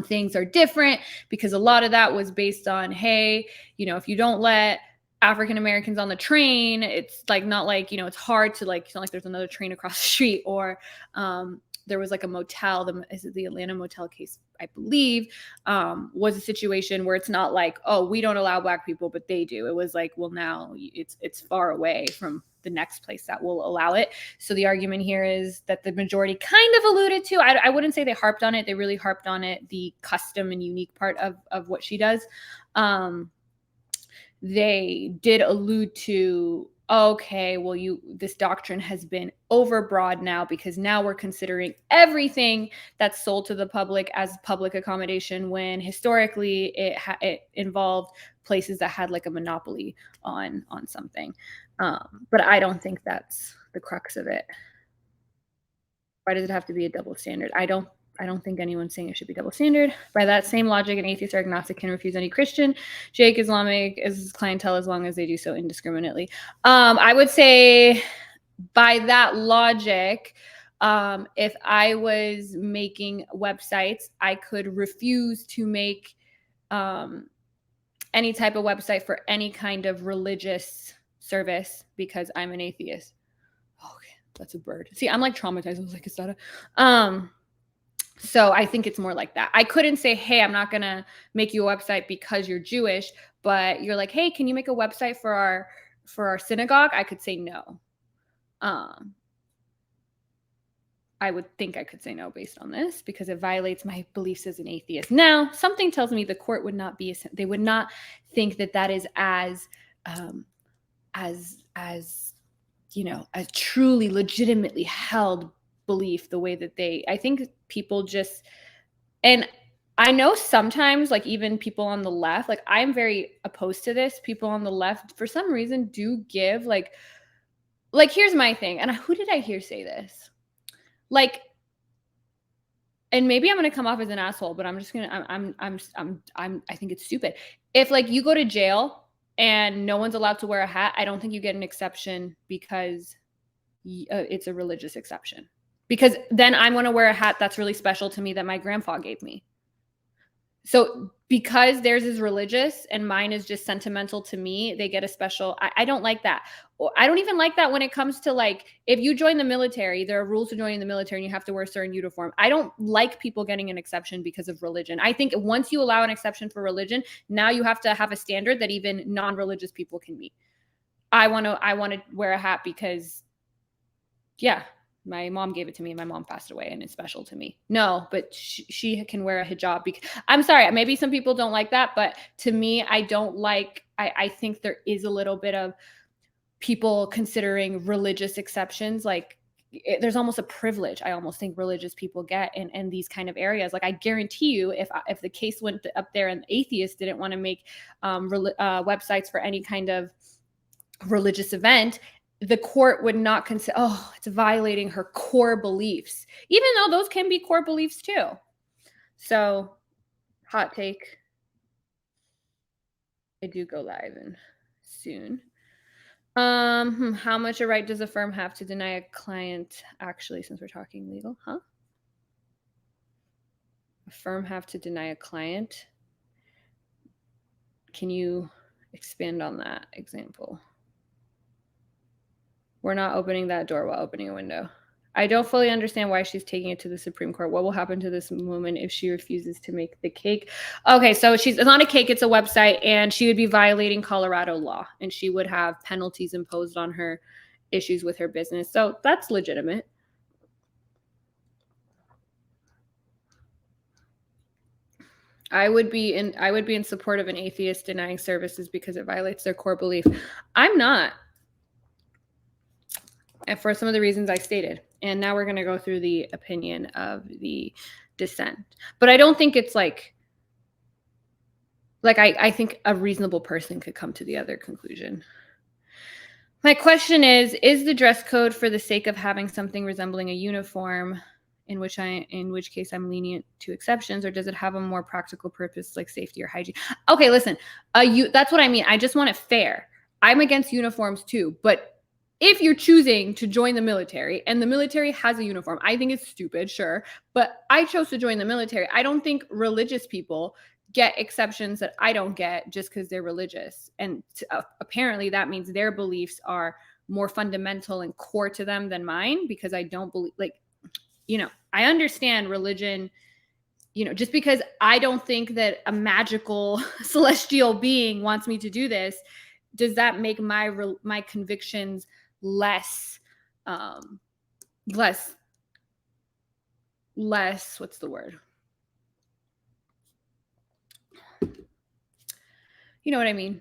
things are different, because a lot of that was based on, hey, if you don't let African Americans on the train, it's like, not like, it's hard to, like, it's not like there's another train across the street. Or there was like a motel, is it the Atlanta motel case, I believe, was a situation where it's not like, oh, we don't allow Black people, but they do. It was like, well, now it's far away from the next place that will allow it. So the argument here is that the majority kind of alluded to, I wouldn't say they harped on it. They really harped on it, the custom and unique part of what she does. They did allude to, okay, well, this doctrine has been overbroad now, because now we're considering everything that's sold to the public as public accommodation, when historically it involved places that had like a monopoly on something. But I don't think that's the crux of it. Why does it have to be a double standard? I don't think anyone's saying it should be double standard. By that same logic, an atheist or agnostic can refuse any Christian, Jake, Islamic as clientele, as long as they do so indiscriminately. I would say, by that logic, if I was making websites, I could refuse to make any type of website for any kind of religious service because I'm an atheist. Okay, that's a bird. See, I'm like traumatized. I was like, is that a so I think it's more like that. I couldn't say, hey, I'm not going to make you a website because you're Jewish, but you're like, hey, can you make a website for our synagogue? I could say no. I would think I could say no based on this, because it violates my beliefs as an atheist. Now, something tells me the court would not they would not think that is as a truly legitimately held belief, the way that I think people just, and I know sometimes, like, even people on the left, like, I'm very opposed to this. People on the left, for some reason, do give, like, here's my thing, and who did I hear say this? Like, and maybe I'm gonna come off as an asshole, but I'm just gonna I think it's stupid. If, like, you go to jail and no one's allowed to wear a hat, I don't think you get an exception because it's a religious exception. Because then I'm gonna wear a hat that's really special to me that my grandpa gave me. So because theirs is religious and mine is just sentimental to me, they get a special. I don't like that. I don't even like that when it comes to, like, if you join the military, there are rules to joining the military and you have to wear a certain uniform. I don't like people getting an exception because of religion. I think once you allow an exception for religion, now you have to have a standard that even non-religious people can meet. I want to wear a hat because, yeah, my mom gave it to me and my mom passed away and it's special to me. No, but she can wear a hijab because, I'm sorry, maybe some people don't like that, but to me, I don't like, I think there is a little bit of people considering religious exceptions. Like, there's almost a privilege I almost think religious people get in these kind of areas. Like, I guarantee you, if the case went up there and atheists didn't want to make websites for any kind of religious event, the court would not consider, oh, it's violating her core beliefs, even though those can be core beliefs too. So, hot take. I do go live and soon. How much a right does a firm have to deny a client? Actually, since we're talking legal, huh? A firm have to deny a client? Can you expand on that example? We're not opening that door while opening a window. I don't fully understand why she's taking it to the Supreme Court. What will happen to this woman if she refuses to make the cake? Okay, so it's not a cake, it's a website, and she would be violating Colorado law, and she would have penalties imposed on her, issues with her business. So that's legitimate. I would be in support of an atheist denying services because it violates their core belief. I'm not. And for some of the reasons I stated. And now we're going to go through the opinion of the dissent. But I don't think it's like I think a reasonable person could come to the other conclusion. My question is the dress code for the sake of having something resembling a uniform, in which case I'm lenient to exceptions, or does it have a more practical purpose like safety or hygiene? Okay, listen, that's what I mean. I just want it fair. I'm against uniforms too, but if you're choosing to join the military and the military has a uniform, I think it's stupid, sure. But I chose to join the military. I don't think religious people get exceptions that I don't get just because they're religious. And apparently that means their beliefs are more fundamental and core to them than mine, because I don't believe, I understand religion, just because I don't think that a magical celestial being wants me to do this, does that make my convictions less what's the word? You know what I mean?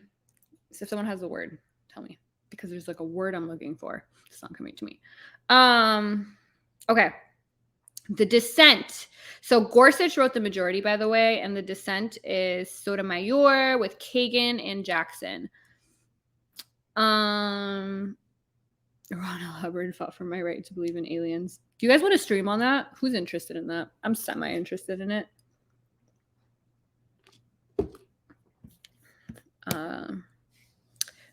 So if someone has a word, tell me, because there's like a word I'm looking for. It's not coming to me. Okay. The dissent. So Gorsuch wrote the majority, by the way, and the dissent is Sotomayor with Kagan and Jackson. Ron L. Hubbard fought for my right to believe in aliens. Do you guys want to stream on that? Who's interested in that? I'm semi-interested in it.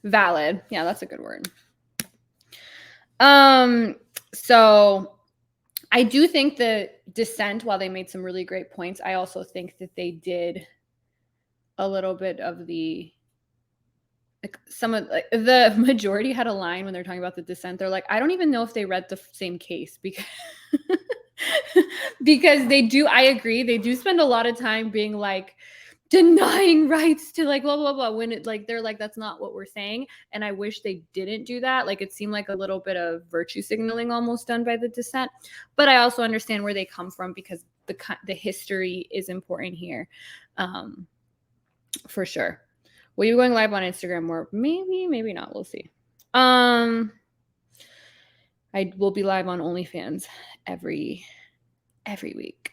Valid. Yeah, that's a good word. So I do think the dissent, while they made some really great points, I also think that they did a little bit of the, the majority had a line when they're talking about the dissent. They're like, I don't even know if they read the same case, because because they do. I agree. They do spend a lot of time being like denying rights to like blah blah blah, when it they're like, that's not what we're saying. And I wish they didn't do that. Like, it seemed like a little bit of virtue signaling almost done by the dissent. But I also understand where they come from, because the history is important here, for sure. Will you going live on Instagram more? Maybe not. We'll see. I will be live on OnlyFans every week.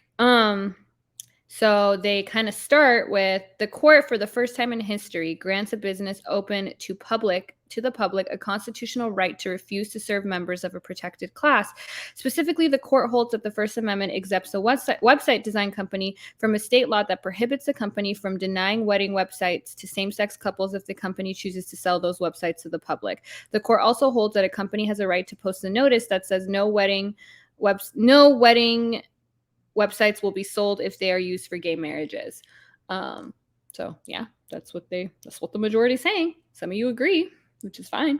So they kind of start with the court for the first time in history grants a business open to the public a constitutional right to refuse to serve members of a protected class. Specifically, the court holds that the First Amendment exempts a website design company from a state law that prohibits the company from denying wedding websites to same-sex couples if the company chooses to sell those websites to the public. The court also holds that a company has a right to post a notice that says no wedding websites will be sold if they are used for gay marriages. So yeah, that's what the majority is saying. Some of you agree, which is fine.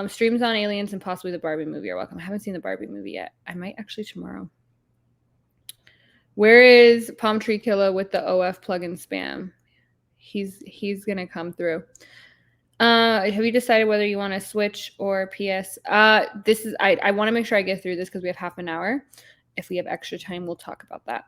Streams on Aliens and possibly the Barbie movie are welcome. I haven't seen the Barbie movie yet. I might actually tomorrow. Where is Palm Tree Killer with the OF plugin spam? He's gonna come through. Have you decided whether you want to switch or PS? This is I want to make sure I get through this because we have half an hour. If we have extra time, we'll talk about that.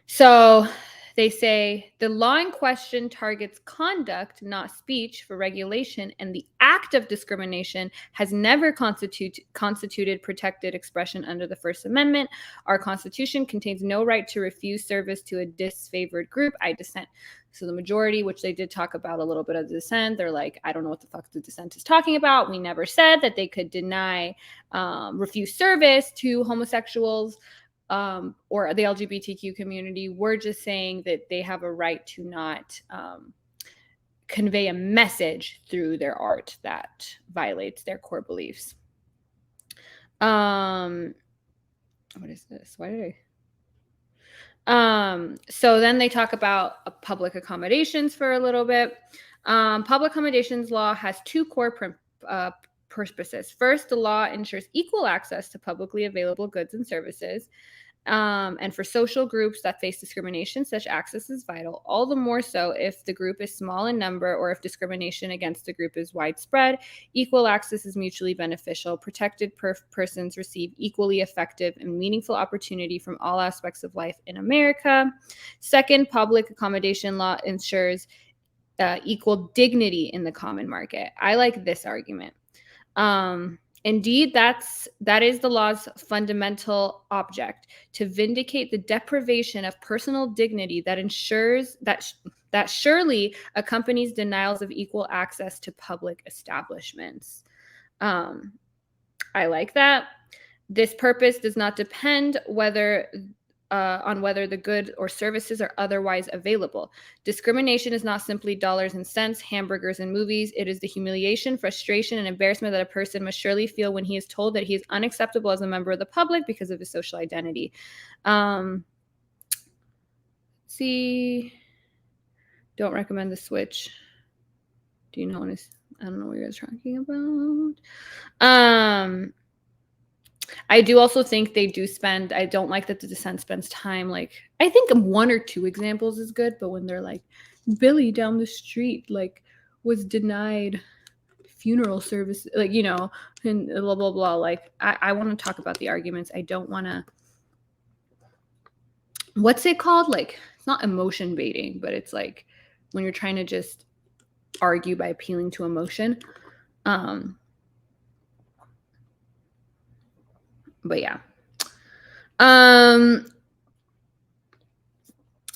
So they say the law in question targets conduct, not speech, for regulation, and the act of discrimination has never constituted protected expression under the First Amendment. Our Constitution contains no right to refuse service to a disfavored group. I dissent. So the majority, which they did talk about a little bit of the dissent, they're like, I don't know what the fuck the dissent is talking about. We never said that they could deny, refuse service to homosexuals or the LGBTQ community. We're just saying that they have a right to not convey a message through their art that violates their core beliefs. What is this? Why did I... So then they talk about public accommodations for a little bit. Public accommodations law has two core purposes. First, the law ensures equal access to publicly available goods and services. And for social groups that face discrimination, such access is vital, all the more so if the group is small in number or if discrimination against the group is widespread. Equal access is mutually beneficial. Protected persons receive equally effective and meaningful opportunity from all aspects of life in America. Second, public accommodation law ensures equal dignity in the common market. I like this argument. Indeed, that is the law's fundamental object, to vindicate the deprivation of personal dignity that ensures that surely accompanies denials of equal access to public establishments. I like that. This purpose does not depend on whether the goods or services are otherwise available. Discrimination is not simply dollars and cents, hamburgers and movies. It is the humiliation, frustration, and embarrassment that a person must surely feel when he is told that he is unacceptable as a member of the public because of his social identity. See, don't recommend the switch. Do you know what I don't know what you're talking about. I do also think they do spend, I don't like that the dissent spends time, like, I think one or two examples is good, but when they're like, Billy down the street, like, was denied funeral service, like, you know, and blah, blah, blah, like, I want to talk about the arguments. I don't want to, what's it called? Like, it's not emotion baiting, but it's like when you're trying to just argue by appealing to emotion. But yeah.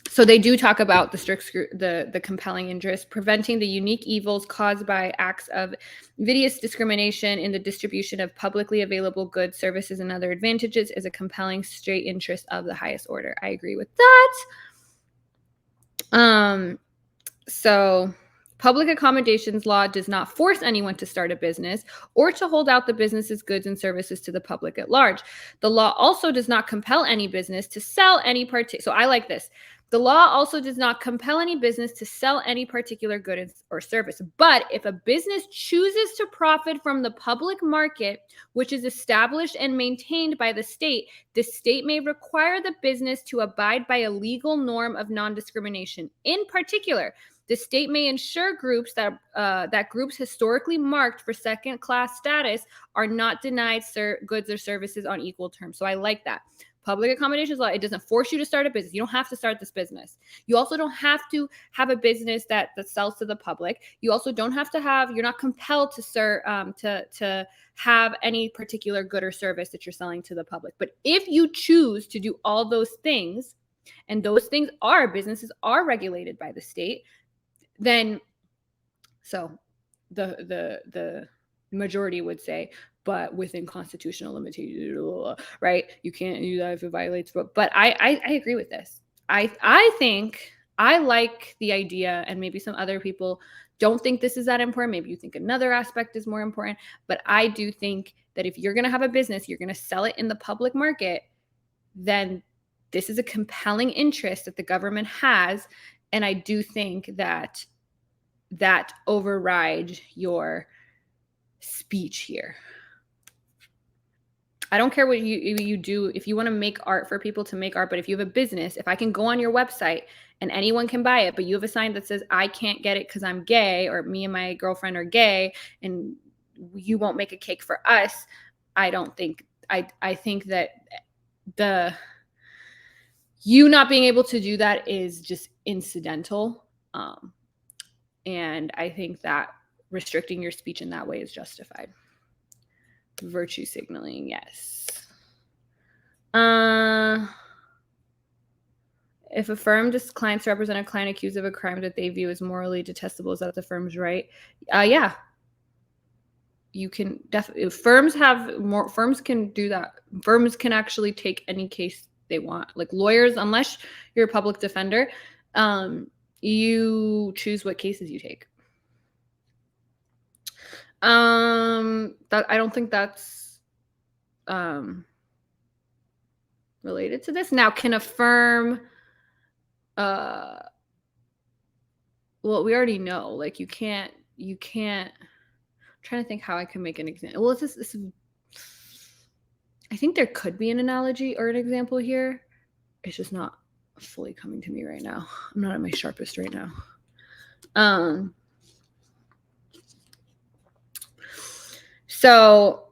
So they do talk about the compelling interest, preventing the unique evils caused by acts of invidious discrimination in the distribution of publicly available goods, services, and other advantages is a compelling state interest of the highest order. I agree with that. So public accommodations law does not force anyone to start a business or to hold out the business's goods and services to the public at large. The law also does not compel any business to sell any particular. So I like this. The law also does not compel any business to sell any particular good or service. But if a business chooses to profit from the public market, which is established and maintained by the state may require the business to abide by a legal norm of non-discrimination. In particular, the state may ensure groups that groups historically marked for second-class status are not denied goods or services on equal terms. So I like that. public accommodations law, it doesn't force you to start a business. You don't have to start this business. You also don't have to have a business that sells to the public. You also don't have to have, you're not compelled to have any particular good or service that you're selling to the public. But if you choose to do all those things, and those things businesses are regulated by the state, then so the majority would say, but within constitutional limitations, right? You can't do that if it violates. But I agree with this. I think I like the idea, and maybe some other people don't think this is that important. Maybe you think another aspect is more important. But I do think that if you're going to have a business, you're going to sell it in the public market, then this is a compelling interest that the government has. And I do think that overrides your speech here. I don't care what you do. If you want to make art for people to make art, but if you have a business, if I can go on your website and anyone can buy it, but you have a sign that says, I can't get it because I'm gay, or me and my girlfriend are gay, and you won't make a cake for us, I think that you not being able to do that is just incidental. And I think that restricting your speech in that way is justified. Virtue signaling, yes. If a firm declines to represent a client accused of a crime that they view as morally detestable, is that the firm's right? Yeah. You can definitely, firms can do that. Firms can actually take any case they want. Like lawyers, unless you're a public defender, you choose what cases you take. That I don't think that's related to this. Now, can a firm well, we already know, like you can't I'm trying to think how I can make an example. Well, I think there could be an analogy or an example here. It's just not fully coming to me right now. I'm not at my sharpest right now. So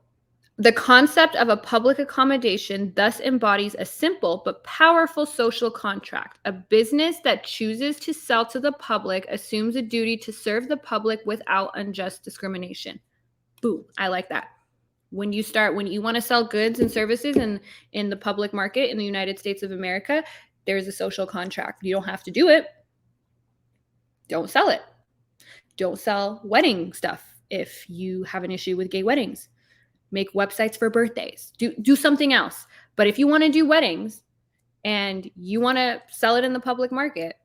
the concept of a public accommodation thus embodies a simple but powerful social contract. A business that chooses to sell to the public assumes a duty to serve the public without unjust discrimination. Boom. I like that. When you want to sell goods and services in the public market in the United States of America, there's a social contract. You don't have to do it. Don't sell it. Don't sell wedding stuff if you have an issue with gay weddings. Make websites for birthdays. Do something else. But if you want to do weddings and you want to sell it in the public market,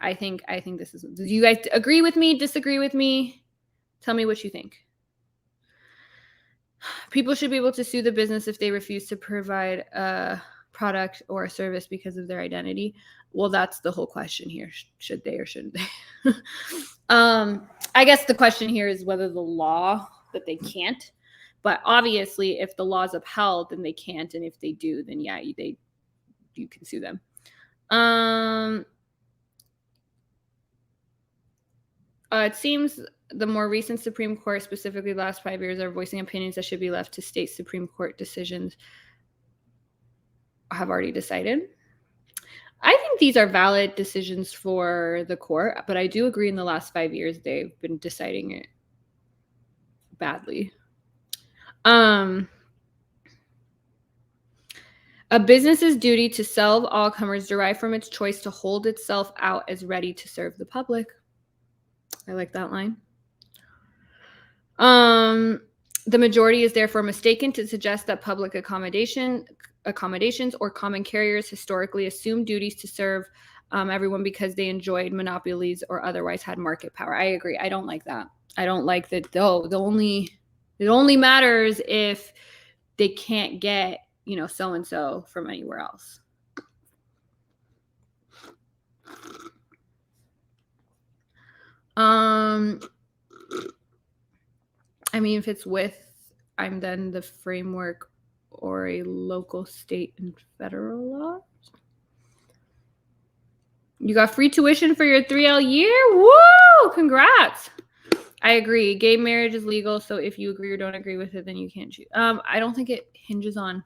I think this is. Do you guys agree with me? Disagree with me? Tell me what you think. People should be able to sue the business if they refuse to provide a product or a service because of their identity. Well, that's the whole question here. Should they or shouldn't they? I guess the question here is whether the law that they can't. But obviously, if the law is upheld, then they can't. And if they do, then yeah, you can sue them. It seems the more recent Supreme Court, specifically the last 5 years, are voicing opinions that should be left to state Supreme Court decisions have already decided. I think these are valid decisions for the court, but I do agree in the last 5 years they've been deciding it badly. A business's duty to sell all comers derive from its choice to hold itself out as ready to serve the public. I like that line. The majority is therefore mistaken to suggest that public accommodations or common carriers historically assumed duties to serve everyone because they enjoyed monopolies or otherwise had market power. I agree. I don't like that. I don't like that. It only matters if they can't get, so-and-so from anywhere else. If it's I'm then the framework or a local, state, and federal law. You got free tuition for your 3L year? Woo! Congrats. I agree. Gay marriage is legal, so if you agree or don't agree with it, then you can't choose. I don't think it hinges on.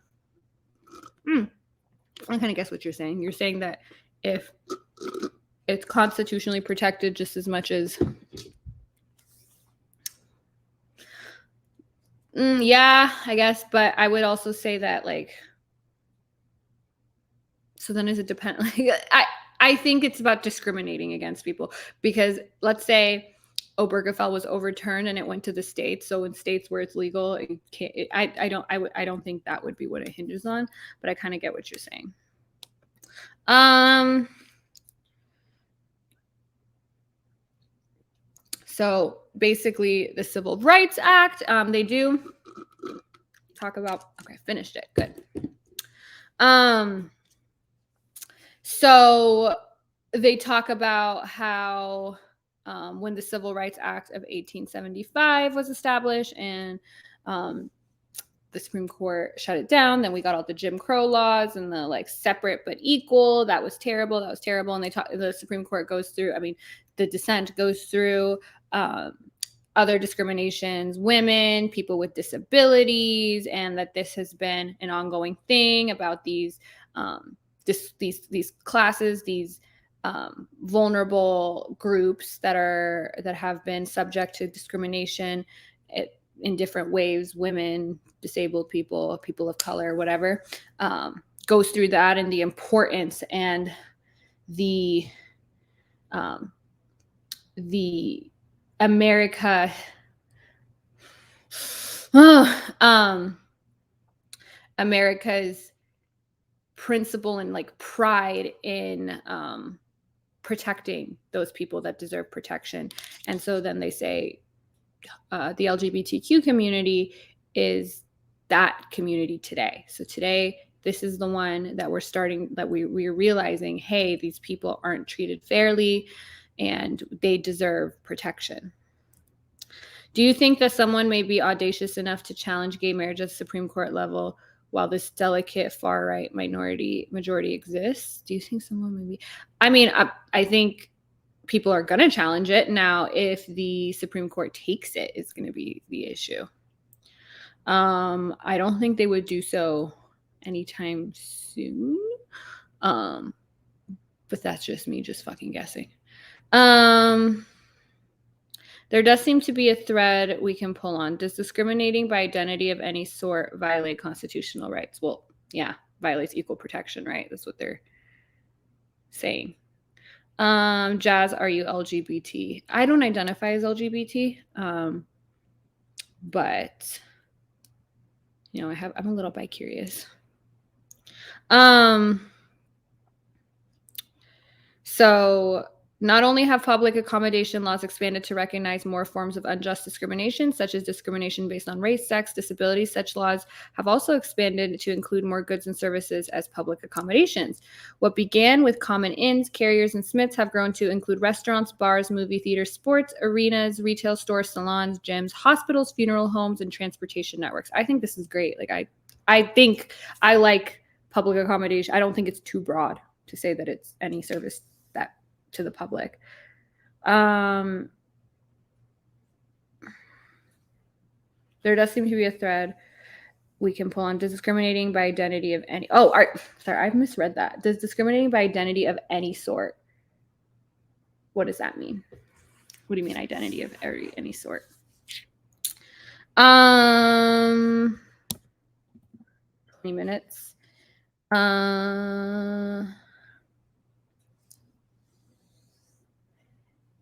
I kind of guess what you're saying. You're saying that if it's constitutionally protected just as much as... yeah, I guess. But I would also say that, like, so then is it depend? Like, I think it's about discriminating against people, because let's say Obergefell was overturned and it went to the states. So in states where it's legal, it can't, I don't think that would be what it hinges on, but I kind of get what you're saying. So basically the Civil Rights Act, they do talk about, okay, finished it. Good. So they talk about how when the Civil Rights Act of 1875 was established and the Supreme Court shut it down, then we got all the Jim Crow laws and the like separate but equal. That was terrible. That was terrible. And the Supreme Court goes through, I mean, the dissent goes through other discriminations, women, people with disabilities, and that this has been an ongoing thing about these classes, these vulnerable groups that have been subject to discrimination in different ways, women, disabled people, people of color, whatever, goes through that, and the importance and the America's principle and like pride in protecting those people that deserve protection. And so then they say the LGBTQ community is that community today. So today, this is the one that we're realizing, hey, these people aren't treated fairly and they deserve protection. Do you think that someone may be audacious enough to challenge gay marriage at the Supreme Court level while this delicate far-right majority exists? Do you think someone may be... I mean, I think people are going to challenge it. Now, if the Supreme Court takes it, it's going to be the issue. I don't think they would do so anytime soon. But that's just me just fucking guessing. There does seem to be a thread we can pull on. Does discriminating by identity of any sort violate constitutional rights? Well, yeah, violates equal protection, right? That's what they're saying. Jazz, are you LGBT? I don't identify as LGBT, but you know, I'm a little bi-curious. So not only have public accommodation laws expanded to recognize more forms of unjust discrimination, such as discrimination based on race, sex, disability, such laws have also expanded to include more goods and services as public accommodations. What began with common inns, carriers, and smiths have grown to include restaurants, bars, movie theaters, sports, arenas, retail stores, salons, gyms, hospitals, funeral homes, and transportation networks. I think this is great. Like I think I like public accommodation. I don't think it's too broad to say that it's any service that to the public. There does seem to be a thread we can pull on. Does discriminating by identity of any... sorry, I've misread that. Does discriminating by identity of any sort... What does that mean? What do you mean identity of any sort? 20 minutes.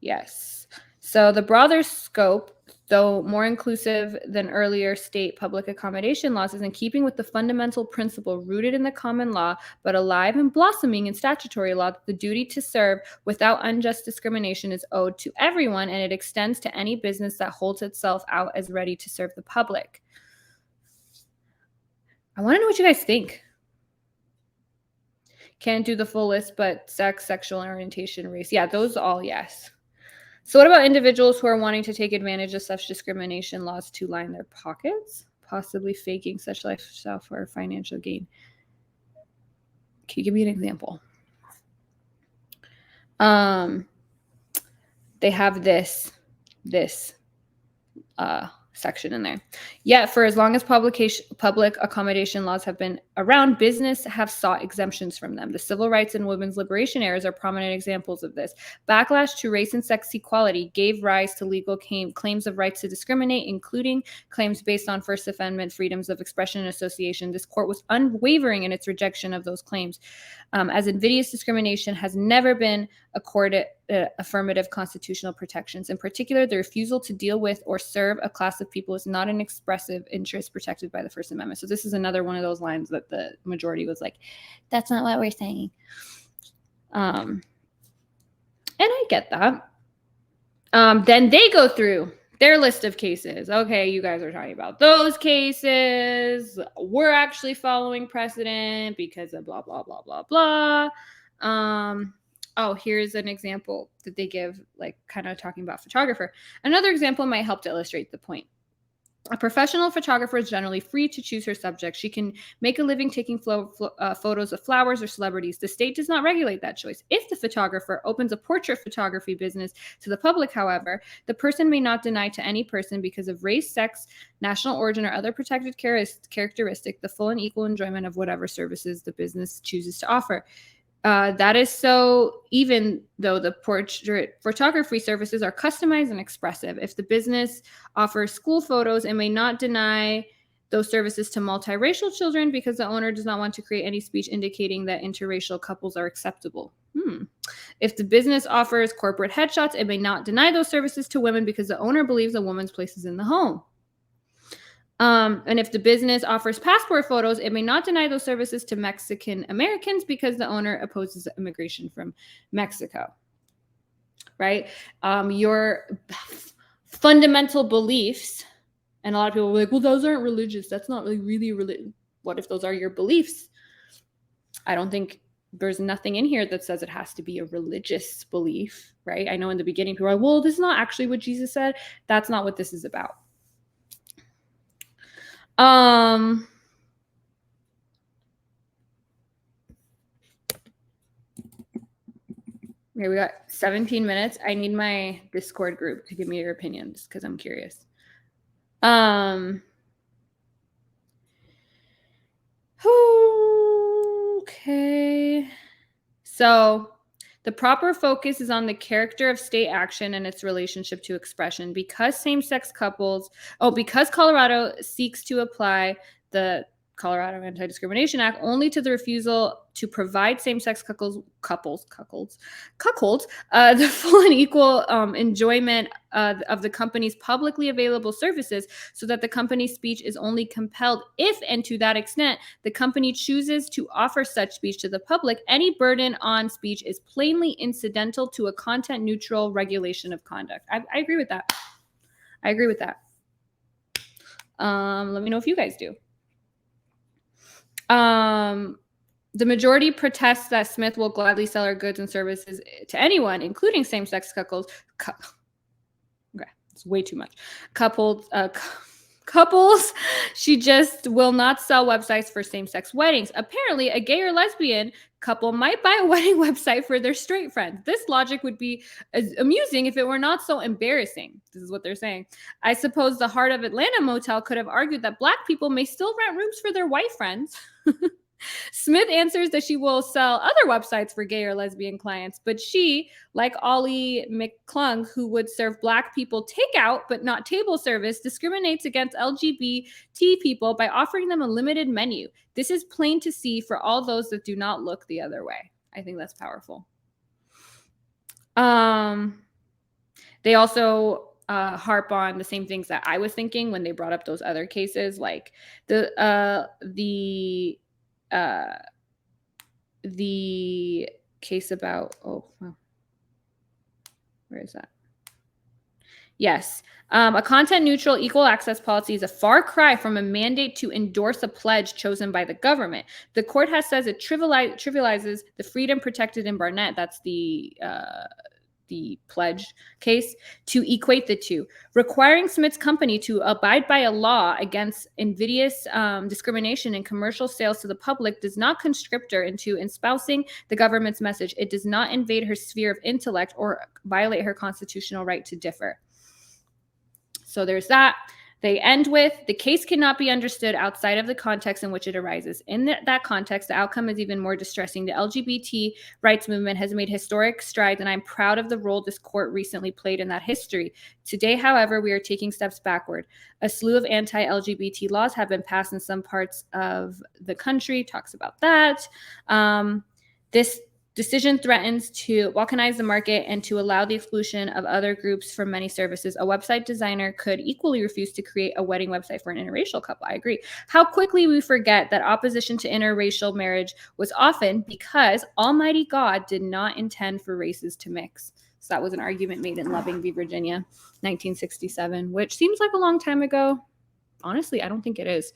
Yes. So the broader scope, though more inclusive than earlier state public accommodation laws, is in keeping with the fundamental principle rooted in the common law, but alive and blossoming in statutory law, that the duty to serve without unjust discrimination is owed to everyone, and it extends to any business that holds itself out as ready to serve the public. I want to know what you guys think. Can't do the full list, but sex, sexual orientation, race. Yeah, those all yes. So what about individuals who are wanting to take advantage of such discrimination laws to line their pockets, possibly faking such lifestyle for financial gain? Can you give me an example? They have this section in there. Yet, for as long as public accommodation laws have been around, business have sought exemptions from them. The civil rights and women's liberation eras are prominent examples of this. Backlash to race and sex equality gave rise to legal claims of rights to discriminate, including claims based on First Amendment freedoms of expression and association. This court was unwavering in its rejection of those claims, as invidious discrimination has never been accorded affirmative constitutional protections. In particular, the refusal to deal with or serve a class of people is not an expressive interest protected by the First Amendment. So this is another one of those lines that the majority was like, that's not what we're saying. And I get that. Then they go through their list of cases. Okay, you guys are talking about those cases. We're actually following precedent because of blah, blah, blah, blah, blah. Oh, here's an example that they give, like kind of talking about photographer. Another example might help to illustrate the point. A professional photographer is generally free to choose her subject. She can make a living taking photos of flowers or celebrities. The state does not regulate that choice. If the photographer opens a portrait photography business to the public, however, the person may not deny to any person because of race, sex, national origin, or other protected characteristic the full and equal enjoyment of whatever services the business chooses to offer. That is so even though the portrait photography services are customized and expressive. If the business offers school photos, it may not deny those services to multiracial children because the owner does not want to create any speech indicating that interracial couples are acceptable. If the business offers corporate headshots, it may not deny those services to women because the owner believes a woman's place is in the home. And if the business offers passport photos, it may not deny those services to Mexican Americans because the owner opposes immigration from Mexico, right? Your fundamental beliefs, and a lot of people are like, well, those aren't religious. That's not really religious. What if those are your beliefs? I don't think there's nothing in here that says it has to be a religious belief, right? I know in the beginning people are like, well, this is not actually what Jesus said. That's not what this is about. Okay, we got 17 minutes. I need my Discord group to give me your opinions because I'm curious. Okay. So the proper focus is on the character of state action and its relationship to expression. Because Colorado seeks to apply the Colorado Anti-Discrimination Act only to the refusal to provide same-sex cuckolds the full and equal enjoyment of the company's publicly available services, so that the company's speech is only compelled if and to that extent the company chooses to offer such speech to the public. Any burden on speech is plainly incidental to a content-neutral regulation of conduct. I agree with that. I agree with that. Let me know if you guys do. The majority protests that Smith will gladly sell her goods and services to anyone, including same-sex couples. Okay, it's way too much. Couples. She just will not sell websites for same-sex weddings. Apparently, a gay or lesbian couple might buy a wedding website for their straight friends. This logic would be amusing if it were not so embarrassing. This is what they're saying. I suppose the Heart of Atlanta motel could have argued that Black people may still rent rooms for their white friends. Smith answers that she will sell other websites for gay or lesbian clients, but she, like Ollie McClung, who would serve Black people takeout but not table service, discriminates against LGBT people by offering them a limited menu. This is plain to see for all those that do not look the other way. I think that's powerful. They also harp on the same things that I was thinking when they brought up those other cases, like the case about, where is that? Yes. A content-neutral equal access policy is a far cry from a mandate to endorse a pledge chosen by the government. The court has says it trivializes the freedom protected in Barnett. That's the pledge case, to equate the two. Requiring Smith's company to abide by a law against invidious discrimination in commercial sales to the public does not conscript her into espousing the government's message. It does not invade her sphere of intellect or violate her constitutional right to differ. So there's that. They end with, the case cannot be understood outside of the context in which it arises. In that context, the outcome is even more distressing. The LGBT rights movement has made historic strides, and I'm proud of the role this court recently played in that history. Today, however, we are taking steps backward. A slew of anti-LGBT laws have been passed in some parts of the country, talks about that. This decision threatens to balkanize the market and to allow the exclusion of other groups from many services. A website designer could equally refuse to create a wedding website for an interracial couple. I agree. How quickly we forget that opposition to interracial marriage was often because Almighty God did not intend for races to mix. So that was an argument made in Loving v. Virginia, 1967, which seems like a long time ago. Honestly, I don't think it is.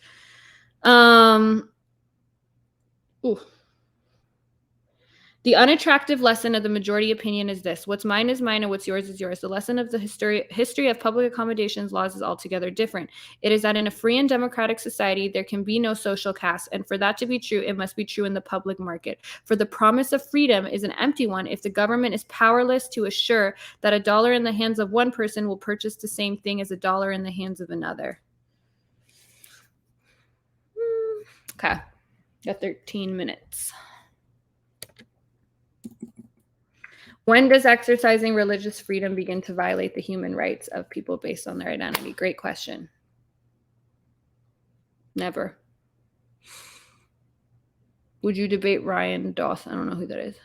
The unattractive lesson of the majority opinion is this: what's mine is mine and what's yours is yours. The lesson of the history of public accommodations laws is altogether different. It is that in a free and democratic society, there can be no social caste. And for that to be true, it must be true in the public market. For the promise of freedom is an empty one if the government is powerless to assure that $1 in the hands of one person will purchase the same thing as $1 in the hands of another. Okay, got 13 minutes. When does exercising religious freedom begin to violate the human rights of people based on their identity? Great question. Never. Would you debate Ryan Doss? I don't know who that is.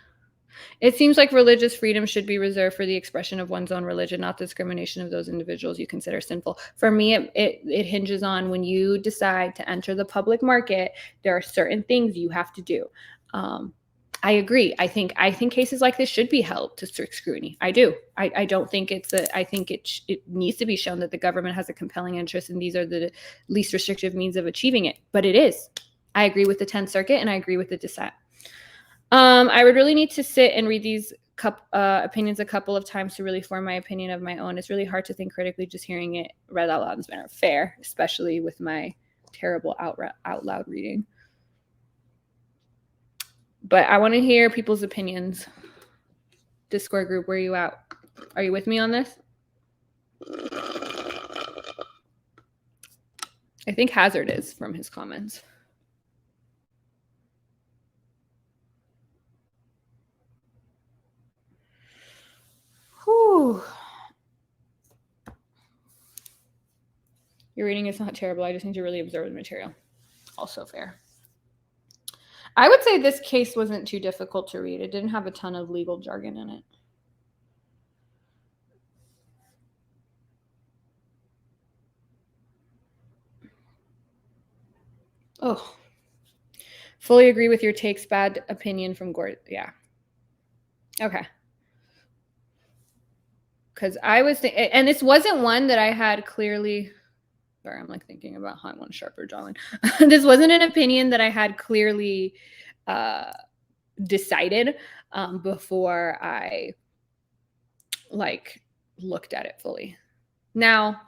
It seems like religious freedom should be reserved for the expression of one's own religion, not discrimination of those individuals you consider sinful. For me, it hinges on when you decide to enter the public market, there are certain things you have to do. I agree. I think cases like this should be held to strict scrutiny. I do. I don't think I think it needs to be shown that the government has a compelling interest and these are the least restrictive means of achieving it. But it is. I agree with the 10th Circuit and I agree with the dissent. I would really need to sit and read these opinions a couple of times to really form my opinion of my own. It's really hard to think critically just hearing it read out loud in this manner. Fair, especially with my terrible out loud reading. But I want to hear people's opinions. Discord group, where are you at? Are you with me on this? I think Hazard is from his comments. Whew. Your reading is not terrible. I just need to really observe the material. Also fair. I would say this case wasn't too difficult to read. It didn't have a ton of legal jargon in it. Oh, fully agree with your takes. Bad opinion from Gord. Yeah. Okay. Because I was and this wasn't one that I had clearly. Sorry, I'm like thinking about how I want a sharper jawline. This wasn't an opinion that I had clearly decided before I like looked at it fully. Now,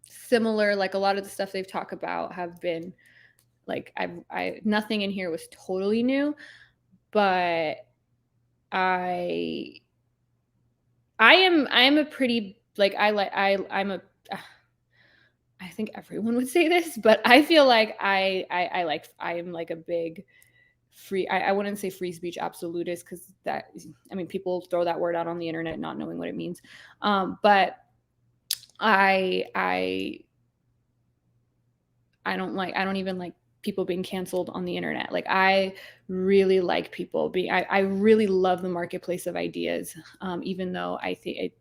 similar, like a lot of the stuff they've talked about have been like I nothing in here was totally new, but I am a pretty like I'm a I think everyone would say this, but I feel like I am like a big free, I wouldn't say free speech absolutist because that, I mean, people throw that word out on the internet not knowing what it means. But I don't even like people being canceled on the internet. Like I really like people being, I really love the marketplace of ideas. Even though I think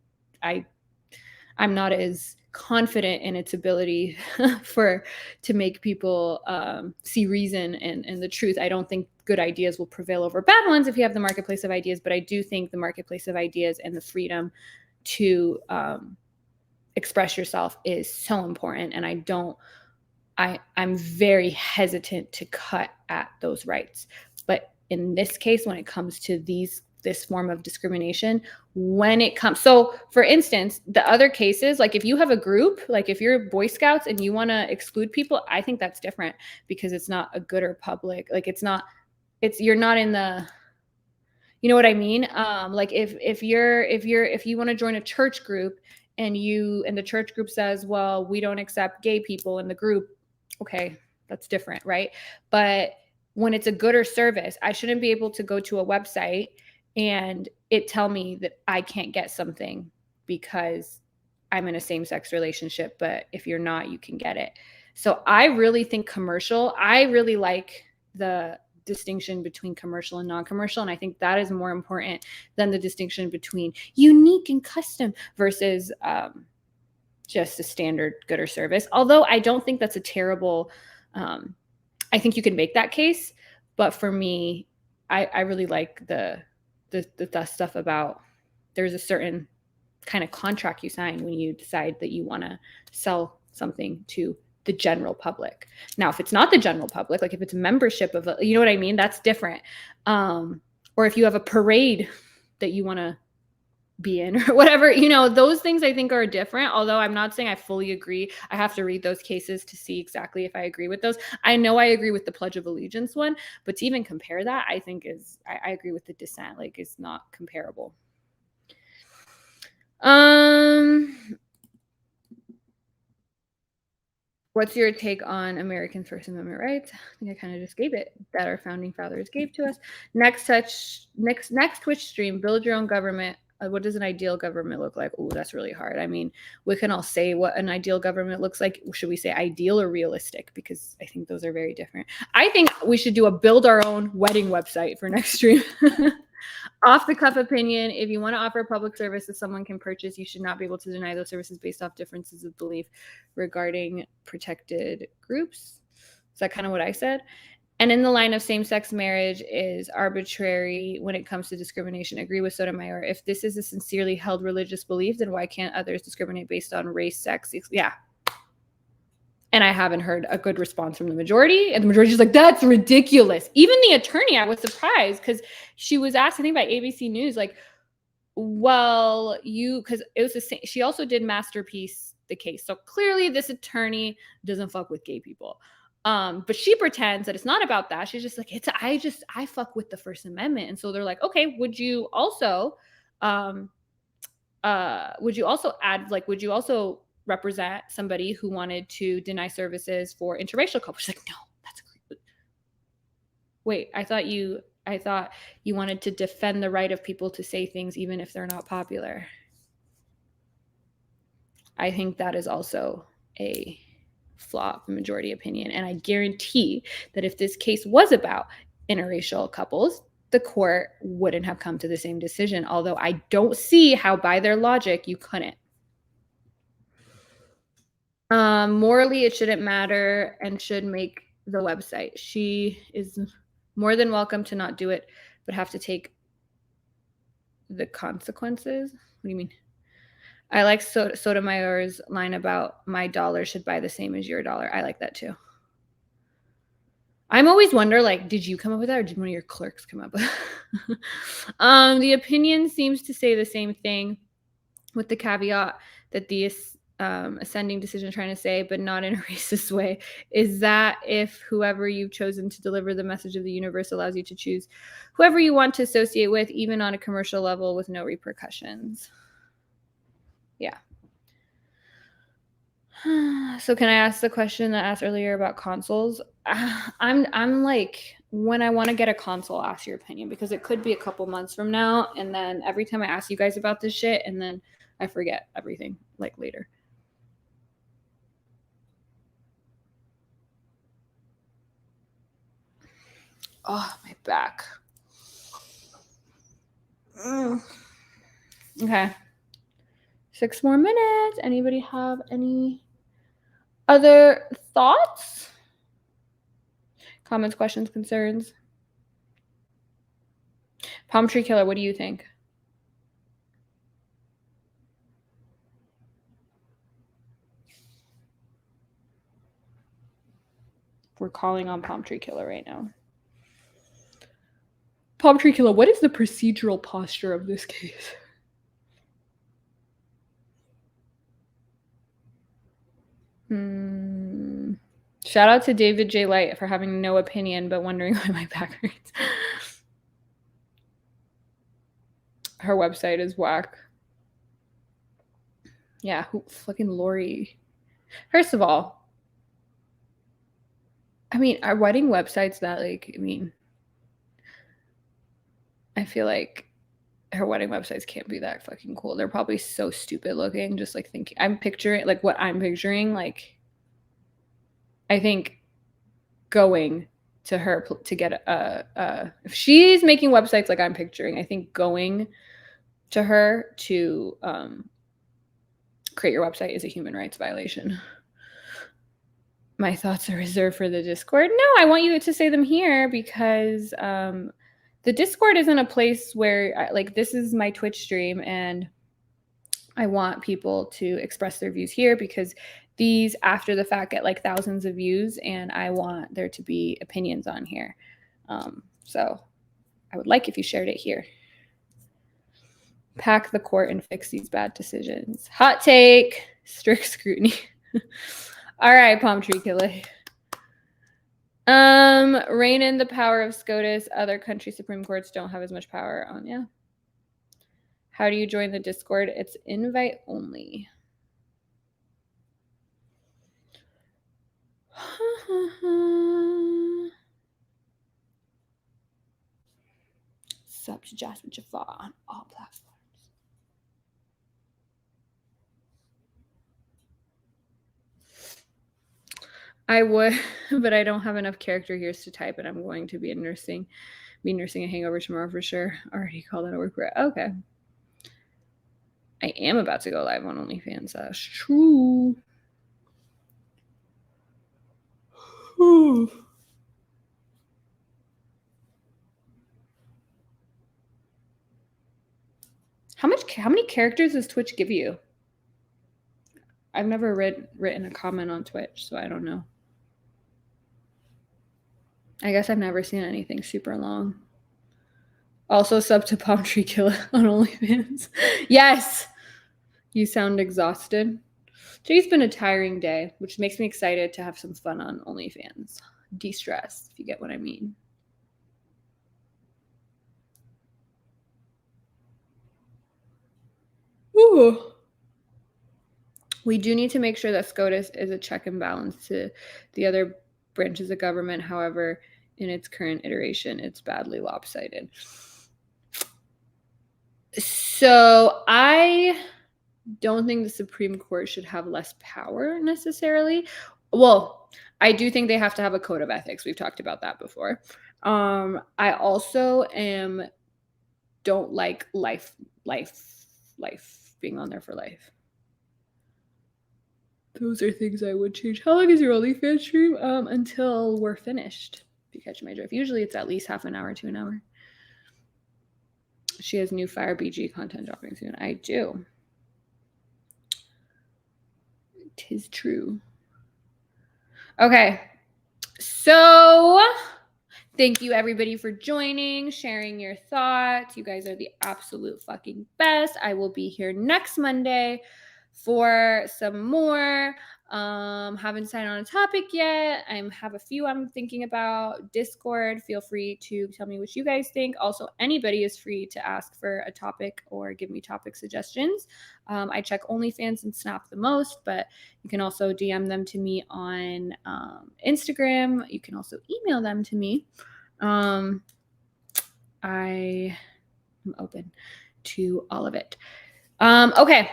I'm not as confident in its ability to make people see reason and the truth. I don't think good ideas will prevail over bad ones if you have the marketplace of ideas, but I do think the marketplace of ideas and the freedom to express yourself is so important. And I'm very hesitant to cut at those rights. But in this case, when it comes to this form of discrimination, when it comes, so for instance, the other cases, like if you have a group, like if you're Boy Scouts and you want to exclude people, I think that's different because it's not a good or public, like you're not in the, you know what I mean? Like if you want to join a church group and the church group says, well, we don't accept gay people in the group, okay, that's different, right? But when it's a good or service, I shouldn't be able to go to a website and it tell me that I can't get something because I'm in a same-sex relationship, but if you're not, you can get it. So I really think commercial, I really like the distinction between commercial and non-commercial, and I think that is more important than the distinction between unique and custom versus just a standard good or service. Although I don't think that's a terrible, I think you can make that case, but for me, I really like the stuff about there's a certain kind of contract you sign when you decide that you want to sell something to the general public. Now, if it's not the general public, like if it's a membership of you know what I mean? That's different. Or if you have a parade that you want to be in or whatever, those things I think are different. Although I'm not saying I fully agree. I have to read those cases to see exactly if I agree with those. I know I agree with the Pledge of Allegiance one, but to even compare that, I think I agree with the dissent, like is not comparable. What's your take on American First Amendment rights? I think I kind of just gave it, that our founding fathers gave to us. Next Twitch stream, build your own government. What does an ideal government look like? Oh, that's really hard. I mean, we can all say what an ideal government looks like. Should we say ideal or realistic? Because I think those are very different. I think we should do a build our own wedding website for next stream. Off the cuff opinion, if you want to offer public services someone can purchase, you should not be able to deny those services based off differences of belief regarding protected groups. Is that kind of what I said? And in the line of same-sex marriage is arbitrary when it comes to discrimination. Agree with Sotomayor. If this is a sincerely held religious belief, then why can't others discriminate based on race, sex? Yeah. And I haven't heard a good response from the majority. And the majority is like, that's ridiculous. Even the attorney, I was surprised because she was asked, I think by ABC News, like, well, because it was the same. She also did Masterpiece, the case. So clearly this attorney doesn't fuck with gay people. But she pretends that it's not about that. She's just like, I fuck with the First Amendment. And so they're like, okay, would you also represent somebody who wanted to deny services for interracial couples? She's like, no, that's great. Wait, I thought you wanted to defend the right of people to say things even if they're not popular. I think that is also a flaw of the majority opinion. And I guarantee that if this case was about interracial couples, the court wouldn't have come to the same decision. Although I don't see how by their logic you couldn't. Morally, it shouldn't matter and should make the website. She is more than welcome to not do it, but have to take the consequences. What do you mean? I like Sotomayor's line about my dollar should buy the same as your dollar. I like that too. I'm always wonder, like, did you come up with that or did one of your clerks come up with it? The opinion seems to say the same thing with the caveat that the ascending decision is trying to say, but not in a racist way, is that if whoever you've chosen to deliver the message of the universe allows you to choose whoever you want to associate with, even on a commercial level with no repercussions. Yeah. So can I ask the question that I asked earlier about consoles? I'm like, when I want to get a console, I'll ask your opinion because it could be a couple months from now. And then every time I ask you guys about this shit, and then I forget everything like later. Oh, my back. Okay. 6 more minutes. Anybody have any other thoughts? Comments, questions, concerns? Palm Tree Killer, what do you think? We're calling on Palm Tree Killer right now. Palm Tree Killer, what is the procedural posture of this case? Shout out to David J. Light for having no opinion but wondering why my back hurts. Her website is whack. Yeah, who fucking Lori. First of all, I mean, are wedding websites that like, I mean, I feel like her wedding websites can't be that fucking cool. They're probably so stupid looking. Just like thinking, I'm picturing like what I'm picturing. Like, I think going to her to get if she's making websites like I'm picturing, I think going to her to create your website is a human rights violation. My thoughts are reserved for the Discord. No, I want you to say them here because the Discord isn't a place where like this is my Twitch stream and I want people to express their views here because these after the fact get like thousands of views and I want there to be opinions on here. So I would like if you shared it here. Pack the court and fix these bad decisions. Hot take, strict scrutiny. All right, Palm Tree Killer. Rein in the power of SCOTUS. Other country Supreme Courts don't have as much power on. Yeah. How do you join the Discord? It's invite only. Sub to Jasmine Jafar on all platforms. I would, but I don't have enough character here to type, and I'm going to be nursing a hangover tomorrow for sure. Already called out of work. Okay. I am about to go live on OnlyFans. That's true. How many characters does Twitch give you? I've never written a comment on Twitch, so I don't know. I guess I've never seen anything super long. Also sub to Palm Tree Killer on OnlyFans. Yes! You sound exhausted. Today's been a tiring day, which makes me excited to have some fun on OnlyFans. De-stress, if you get what I mean. Ooh. We do need to make sure that SCOTUS is a check and balance to the other branches of government. However, in its current iteration, it's badly lopsided. So I don't think the Supreme Court should have less power necessarily. Well, I do think they have to have a code of ethics. We've talked about that before. I also don't like life being on there for life. Those are things I would change. How long is your OnlyFans stream? Until we're finished. If you catch my drift. Usually it's at least half an hour to an hour. She has new Fire BG content dropping soon. I do. 'Tis true. Okay. So thank you everybody for joining, sharing your thoughts. You guys are the absolute fucking best. I will be here next Monday for some more. Haven't decided on a topic yet. I have a few I'm thinking about. Discord, feel free to tell me what you guys think. Also, anybody is free to ask for a topic or give me topic suggestions. I check OnlyFans and Snap the most, but you can also DM them to me on Instagram. You can also email them to me. I am open to all of it. Okay.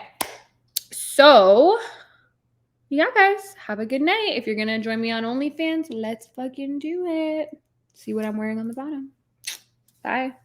So, yeah, guys, have a good night. If you're going to join me on OnlyFans, let's fucking do it. See what I'm wearing on the bottom. Bye.